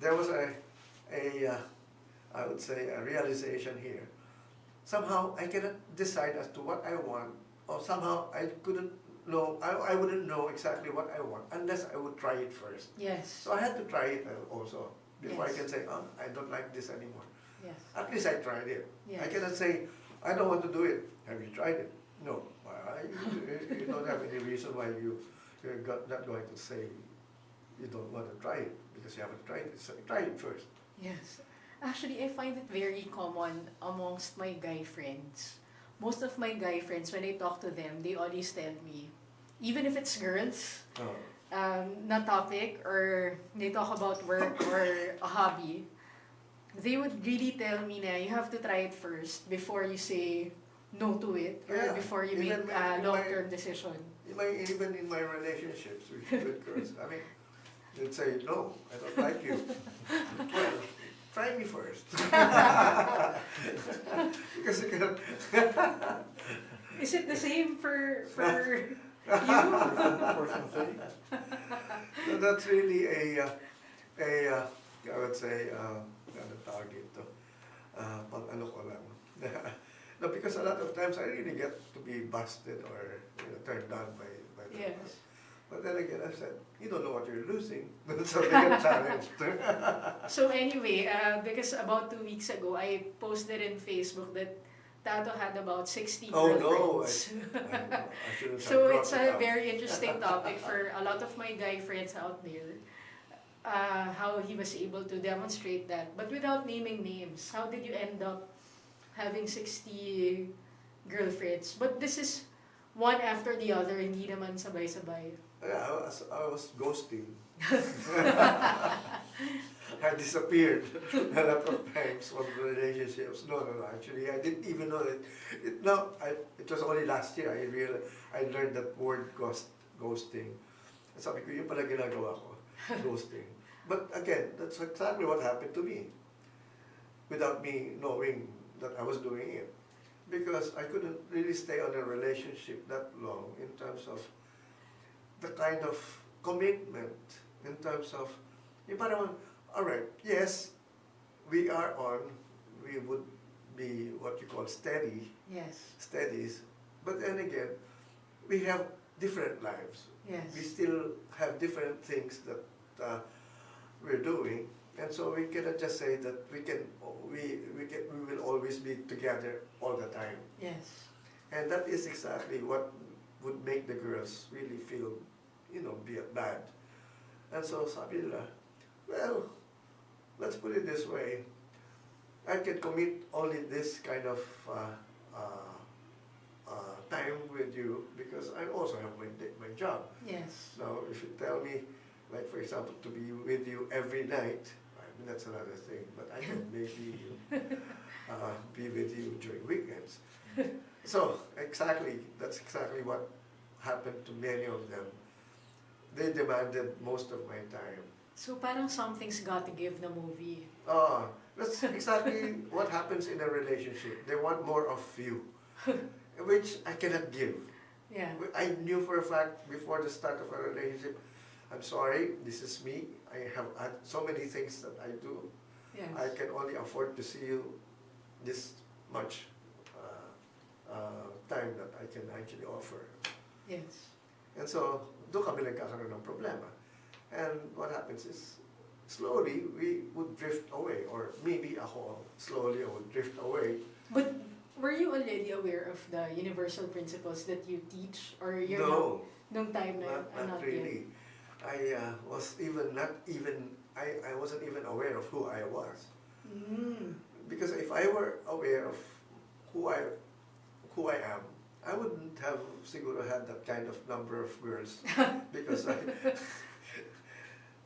Speaker 2: there was I would say, a realization here. Somehow I cannot decide as to what I want, or somehow I couldn't know, I wouldn't know exactly what I want unless I would try it first.
Speaker 1: Yes.
Speaker 2: So I had to try it also before
Speaker 1: Yes.
Speaker 2: I can say, oh, I don't like this anymore.
Speaker 1: Yes.
Speaker 2: At least I tried it.
Speaker 1: Yes.
Speaker 2: I cannot say, I don't want to do it. Have you tried it? No. You don't have any reason why you're not going to say you don't want to try it because you haven't tried it. So try it first.
Speaker 1: Yes. Actually, I find it very common amongst my guy friends. Most of my guy friends, when I talk to them, they always tell me, even if it's girls, na topic, or they talk about work or a hobby, they would really tell me na you have to try it first before you say no to it, or
Speaker 2: Yeah,
Speaker 1: before you
Speaker 2: even
Speaker 1: make a
Speaker 2: in
Speaker 1: long-term decision.
Speaker 2: Even in my relationships with girls, I mean, they'd say, no, I don't like you. Well, try me first. Because you cannot.
Speaker 1: Is it the same for you?
Speaker 2: So that's really I would say, ano tawag ito, pang ano ko lang. No, because a lot of times I really get to be busted or turned down by them.
Speaker 1: Yes.
Speaker 2: But then again, I said, you don't know what you're losing. So they get challenged.
Speaker 1: So anyway, because about 2 weeks ago, I posted in Facebook that Tato had about 60
Speaker 2: Oh no,
Speaker 1: girlfriends.
Speaker 2: I shouldn't have
Speaker 1: So
Speaker 2: brought
Speaker 1: it's
Speaker 2: it
Speaker 1: a
Speaker 2: up.
Speaker 1: very interesting topic for a lot of my guy friends out there. How he was able to demonstrate that, but without naming names. How did you end up having 60 girlfriends? But this is one after the other, hindi naman sabay-sabay.
Speaker 2: Yeah, I was ghosting. I disappeared a lot of times from relationships. No, actually, I didn't even know it. It was only last year I learned that word ghosting. Sabi ko, yun pala ginagawa ko, ghosting. But again, that's exactly what happened to me without me knowing that I was doing it. Because I couldn't really stay on a relationship that long in terms of the kind of commitment, in terms of, yung parang, all right, yes, we would be what you call steadies, but then again, we have different lives.
Speaker 1: Yes.
Speaker 2: We still have different things that we're doing, and so we cannot just say that we will always be together all the time.
Speaker 1: Yes.
Speaker 2: And that is exactly what would make the girls really feel, be bad. And so sabi nila, well, let's put it this way, I can commit only this kind of time with you because I also have my job.
Speaker 1: Yes.
Speaker 2: Now, if you tell me, like for example, to be with you every night, I mean, that's another thing, but I can maybe be with you during weekends. So, that's exactly what happened to many of them. They demanded most of my time.
Speaker 1: So parang something's got to give the movie.
Speaker 2: That's exactly what happens in a relationship. They want more of you, which I cannot give.
Speaker 1: Yeah.
Speaker 2: I knew for a fact before the start of a relationship, I'm sorry, this is me. I have had so many things that I do.
Speaker 1: Yes.
Speaker 2: I can only afford to see you this much time that I can actually offer.
Speaker 1: Yes.
Speaker 2: And so, doon kami nagkakaroon ng problema. And what happens is, slowly we would drift away, or maybe ako slowly I would drift away.
Speaker 1: But were you already aware of the universal principles that you teach, or you're not?
Speaker 2: No,
Speaker 1: Nung time na yun?
Speaker 2: not
Speaker 1: Not
Speaker 2: really. I was even not even I wasn't even aware of who I was.
Speaker 1: yet? Mm.
Speaker 2: Because if I were aware of who I am, I wouldn't have siguro had that kind of number of girls. Because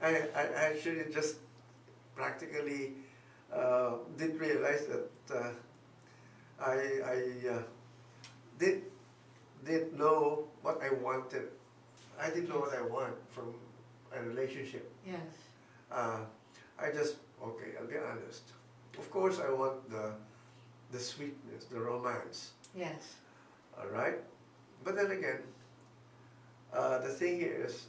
Speaker 2: I actually just practically did realize that I did know what I wanted. I didn't know what I want from a relationship.
Speaker 1: Yes.
Speaker 2: I just, okay, I'll be honest. Of course, I want the sweetness, the romance.
Speaker 1: Yes.
Speaker 2: All right? But then again, the thing is,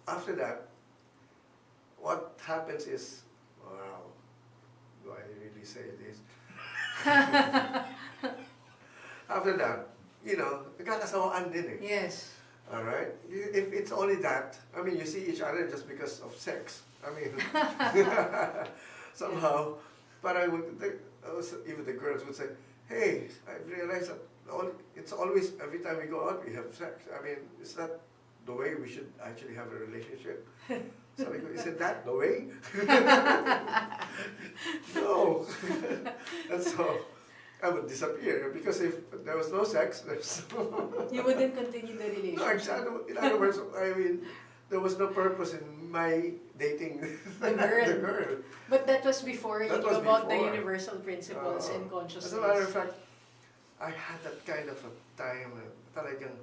Speaker 2: after that, what happens is, wow, do I really say this? After that, nagkakasawaan din eh.
Speaker 1: Yes.
Speaker 2: All right? If it's only that, I mean, you see each other just because of sex. I mean, somehow, but even the girls would say, hey, I realized that it's always, every time we go out, we have sex. I mean, is that the way we should actually have a relationship? So I go, is it that the way? No. And so I would disappear, because if there was no sex, there's
Speaker 1: You wouldn't continue the relationship.
Speaker 2: no, exactly. In other words, I mean, there was no purpose in my dating
Speaker 1: The girl.
Speaker 2: the girl.
Speaker 1: But that was before you
Speaker 2: That
Speaker 1: knew
Speaker 2: was
Speaker 1: about the
Speaker 2: before.
Speaker 1: universal principles and consciousness.
Speaker 2: As a matter of fact, I had that kind of a time na talagang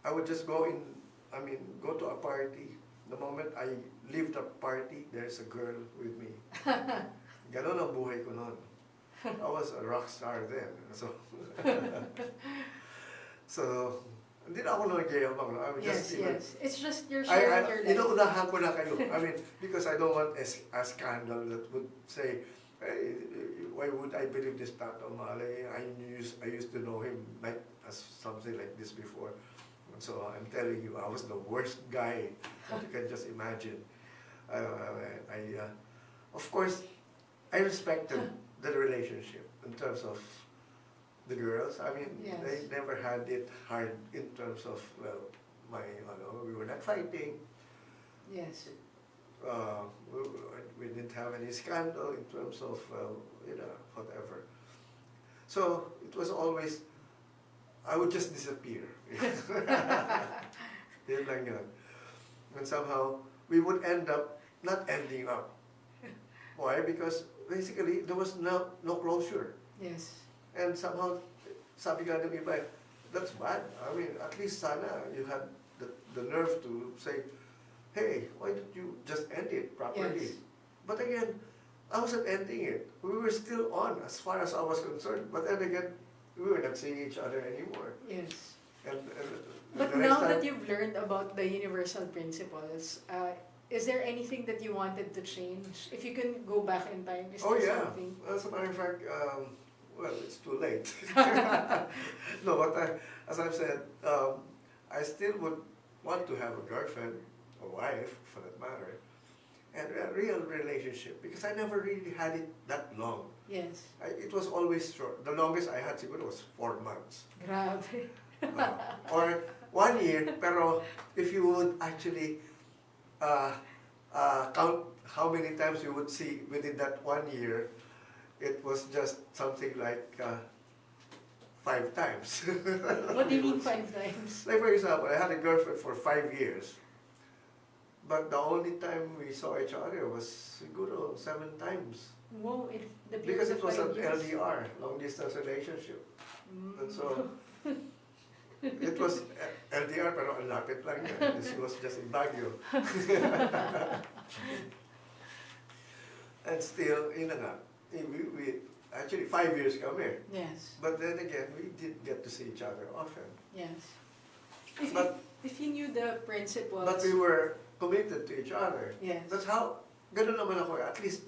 Speaker 2: I would just go to a party. The moment I leave the party, there's a girl with me. Ganon ang buhay ko noon. I was a rock star then. So hindi na ako nagyayabang. I mean,
Speaker 1: Yes,
Speaker 2: just even,
Speaker 1: yes. It's just you're sharing your life.
Speaker 2: Inuunahan ko na kayo. I mean, because I don't want a scandal that would say, hey, why would I believe this Tato Malay? I used to know him like as something like this before. And so I'm telling you, I was the worst guy that you can just imagine. Of course, I respected the relationship in terms of the girls. I mean,
Speaker 1: Yes.
Speaker 2: they never had it hard in terms of, well, we were not fighting.
Speaker 1: Yes.
Speaker 2: We didn't have any scandal in terms of, whatever. So it was always, I would just disappear. Yun lang yun. And somehow, we would end up not ending up. Why? Because basically, there was no closure.
Speaker 1: Yes.
Speaker 2: And somehow, sabi nga ng iba, that's bad. I mean, at least sana you had the nerve to say, hey, why don't you just end it properly?
Speaker 1: Yes.
Speaker 2: But again, I wasn't ending it. We were still on as far as I was concerned. But then again, we were not seeing each other anymore.
Speaker 1: Yes.
Speaker 2: And
Speaker 1: But
Speaker 2: the next
Speaker 1: now
Speaker 2: time,
Speaker 1: that you've learned about the universal principles, is there anything that you wanted to change? If you can go back in time, is
Speaker 2: oh
Speaker 1: there
Speaker 2: yeah,
Speaker 1: something?
Speaker 2: as a matter of fact, well, it's too late. No, but as I've said, I still would want to have a girlfriend, a wife, for that matter, and a real relationship, because I never really had it that long.
Speaker 1: Yes.
Speaker 2: It was always short. The longest I had siguro was 4 months.
Speaker 1: Grabe.
Speaker 2: Or 1 year, pero if you would actually count how many times you would see within that 1 year, it was just something like 5 times.
Speaker 1: What do you mean 5 times?
Speaker 2: Like for example, I had a girlfriend for 5 years, but the only time we saw each other was siguro 7 times.
Speaker 1: Whoa, the period
Speaker 2: Because
Speaker 1: of
Speaker 2: it was
Speaker 1: 5
Speaker 2: an
Speaker 1: years.
Speaker 2: LDR, long distance relationship.
Speaker 1: Mm.
Speaker 2: And so, it was LDR pero ang lapit lang yan. This was just in Baguio. And still, yun na nga, we actually 5 years kami.
Speaker 1: Yes.
Speaker 2: But then again, we did get to see each other often.
Speaker 1: Yes.
Speaker 2: But-
Speaker 1: If you knew the principles.
Speaker 2: But we were committed to each other.
Speaker 1: Yes.
Speaker 2: That's how, ganun naman ako. At least,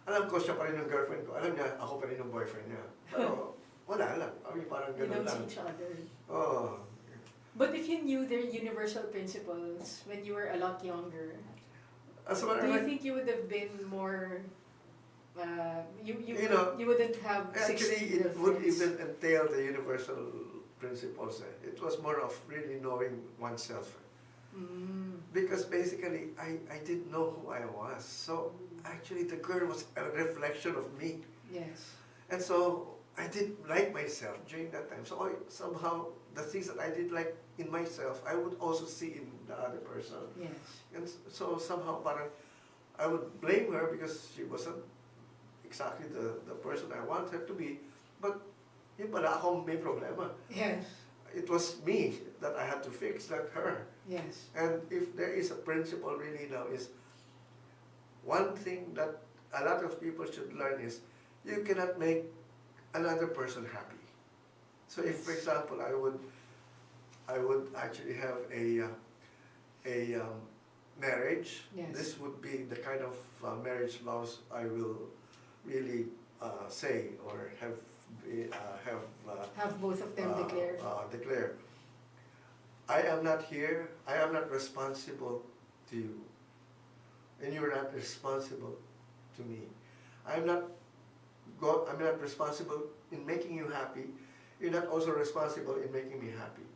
Speaker 2: alam ko siya pa rin yung girlfriend ko. Alam niya, ako pa rin yung boyfriend niya. Pero, wala lang. I mean, parang
Speaker 1: You
Speaker 2: ganun
Speaker 1: don't
Speaker 2: lang.
Speaker 1: see each other.
Speaker 2: Oh.
Speaker 1: But if you knew their universal principles when you were a lot younger,
Speaker 2: As a matter
Speaker 1: Do
Speaker 2: of
Speaker 1: you
Speaker 2: fact,
Speaker 1: think you would have been more,
Speaker 2: you know,
Speaker 1: you wouldn't have
Speaker 2: actually
Speaker 1: 60
Speaker 2: it would
Speaker 1: girlfriends?
Speaker 2: even entail the universal principles. It was more of really knowing oneself.
Speaker 1: Mm,
Speaker 2: Because basically, I didn't know who I was. So actually, the girl was a reflection of me.
Speaker 1: yes.
Speaker 2: And so I did like myself during that time. So somehow, the things that I did like in myself, I would also see in the other person.
Speaker 1: Yes.
Speaker 2: And so somehow, parang, I would blame her because she wasn't exactly the person I want her to be. But yun pala akong may problema.
Speaker 1: Yes.
Speaker 2: It was me that I had to fix, not her.
Speaker 1: Yes.
Speaker 2: And if there is a principle really now is, one thing that a lot of people should learn is, you cannot make another person happy. So if, for example, I would actually have a marriage,
Speaker 1: Yes.
Speaker 2: this would be the kind of marriage vows I will really say or have
Speaker 1: Have both of them declared.
Speaker 2: declare. I am not here, I am not responsible to you, and you are not responsible to me. I'm not responsible in making you happy, you're not also responsible in making me happy.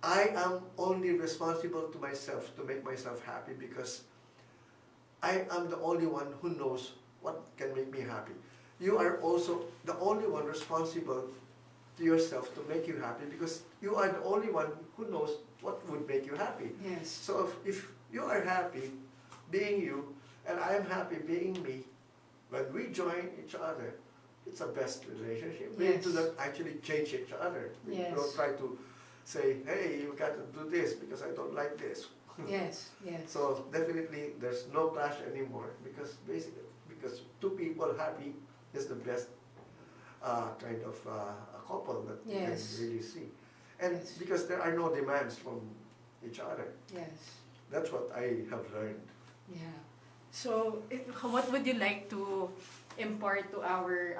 Speaker 2: I am only responsible to myself to make myself happy because I am the only one who knows what can make me happy. You are also the only one responsible to yourself to make you happy because you are the only one who knows what would make you happy.
Speaker 1: Yes.
Speaker 2: So if you are happy being you and I am happy being me, when we join each other, it's a best relationship. We
Speaker 1: Yes.
Speaker 2: do not actually change each other. We
Speaker 1: Yes.
Speaker 2: don't try to say, hey, you got to do this because I don't like this.
Speaker 1: Yes. Yes.
Speaker 2: So definitely there's no clash anymore because basically, because two people happy is the best kind of a couple that you
Speaker 1: Yes.
Speaker 2: can really see. And
Speaker 1: Yes.
Speaker 2: because there are no demands from each other.
Speaker 1: Yes.
Speaker 2: That's what I have learned.
Speaker 1: Yeah. So, what would you like to impart to our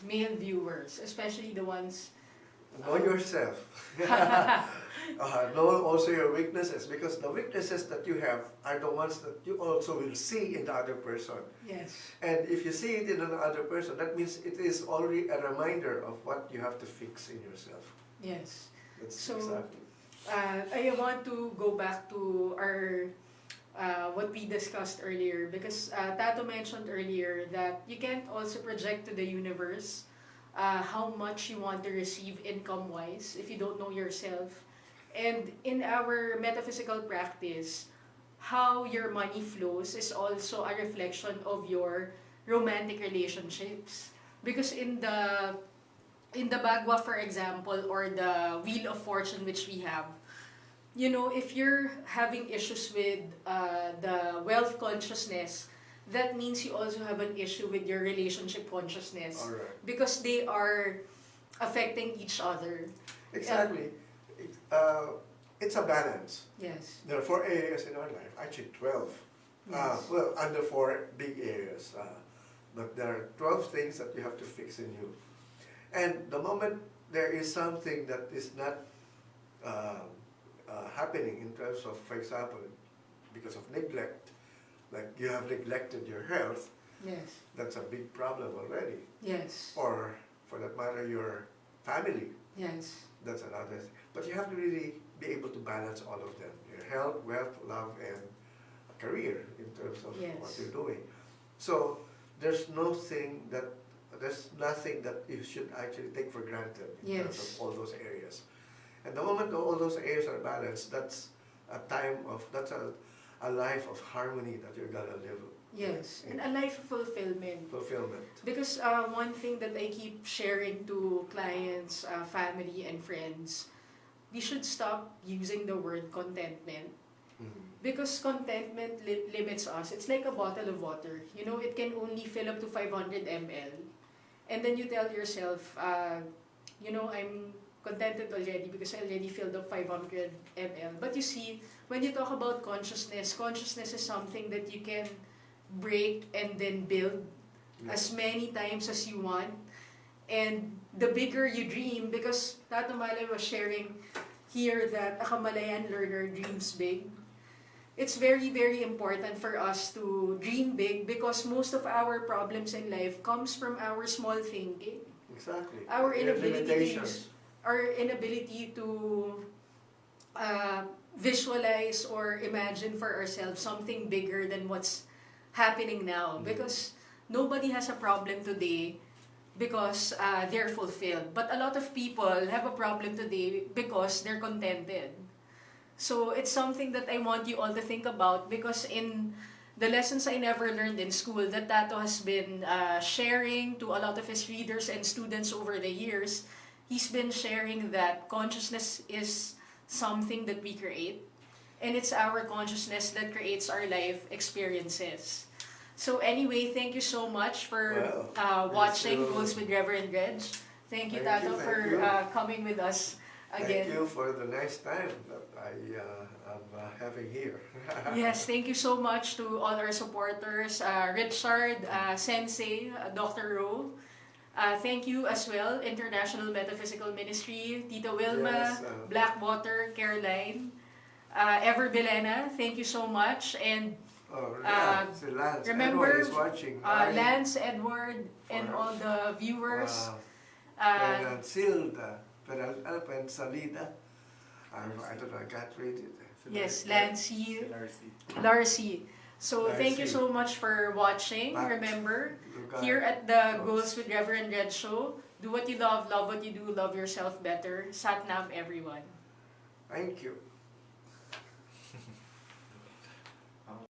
Speaker 1: male viewers, especially the ones?
Speaker 2: Know yourself. Know also your weaknesses because the weaknesses that you have are the ones that you also will see in the other person.
Speaker 1: Yes.
Speaker 2: And if you see it in another person, that means it is already a reminder of what you have to fix in yourself.
Speaker 1: Yes.
Speaker 2: That's
Speaker 1: So,
Speaker 2: exactly.
Speaker 1: I want to go back to our what we discussed earlier because Tato mentioned earlier that you can't also project to the universe how much you want to receive income-wise if you don't know yourself. And in our metaphysical practice, how your money flows is also a reflection of your romantic relationships. Because in the Bagua, for example, or the Wheel of Fortune which we have, you know, if you're having issues with the wealth consciousness, that means you also have an issue with your relationship consciousness.
Speaker 2: All right.
Speaker 1: Because they are affecting each other.
Speaker 2: Exactly. It's a balance.
Speaker 1: Yes.
Speaker 2: There are 4 areas in our life, actually 12.
Speaker 1: Yes.
Speaker 2: Well, under 4 big areas. But there are 12 things that you have to fix in you. And the moment there is something that is not happening in terms of, for example, because of neglect, like you have neglected your health,
Speaker 1: Yes.
Speaker 2: that's a big problem already.
Speaker 1: Yes.
Speaker 2: Or, for that matter, your family,
Speaker 1: Yes.
Speaker 2: that's another thing. But you have to really be able to balance all of them. Your health, wealth, love, and career in terms of
Speaker 1: Yes.
Speaker 2: what you're doing. So there's nothing that you should actually take for granted in terms
Speaker 1: Yes.
Speaker 2: of all those areas. And the moment all those areas are balanced, that's a life of harmony that you're gonna live.
Speaker 1: Yes. And a life of fulfillment.
Speaker 2: Fulfillment.
Speaker 1: Because one thing that I keep sharing to clients, family, and friends, we should stop using the word contentment. Because contentment limits us. It's like a bottle of water. You know, it can only fill up to 500 ml. And then you tell yourself, you know, I'm contented already because I already filled up 500 ml. But you see, when you talk about consciousness, consciousness is something that you can break and then build as many times as you want. And the bigger you dream, because Tato Malay was sharing here that a Kamalayan learner dreams big. it's very, very important for us to dream big because most of our problems in life comes from our small thinking.
Speaker 2: Exactly.
Speaker 1: Our
Speaker 2: Your
Speaker 1: inability to
Speaker 2: limitations.
Speaker 1: uh, visualize or imagine for ourselves something bigger than what's happening now because nobody has a problem today because they're fulfilled, but a lot of people have a problem today because they're contented. So it's something that I want you all to think about because in the lessons I never learned in school that Tato has been sharing to a lot of his readers and students over the years, he's been sharing that consciousness is something that we create, and it's our consciousness that creates our life experiences. So anyway, thank you so much for watching Goals with Reverend Reg. Thank you,
Speaker 2: Thank you,
Speaker 1: Tato,
Speaker 2: thank
Speaker 1: for
Speaker 2: you.
Speaker 1: coming with us
Speaker 2: Thank
Speaker 1: again.
Speaker 2: you for the nice time that I am having here.
Speaker 1: Yes, thank you so much to all our supporters, Richard, Sensei, Dr. Ro. Thank you as well, International Metaphysical Ministry, Tita Wilma,
Speaker 2: Yes,
Speaker 1: Blackwater, Caroline, Ever Belena, thank you so much. And
Speaker 2: oh, yeah, si Lance.
Speaker 1: remember,
Speaker 2: Edward is watching.
Speaker 1: Lance, Edward, and all the viewers.
Speaker 2: Silda, Pensalida. I don't know, I can't read it.
Speaker 1: Yes, Lancy, Larcy. So thank you
Speaker 2: Larcy.
Speaker 1: so much for watching.
Speaker 2: Max.
Speaker 1: Remember,
Speaker 2: Lugar.
Speaker 1: here at the Goals with Reverend Red Show, do what you love what you do, love yourself better. Satnam, everyone.
Speaker 2: Thank you.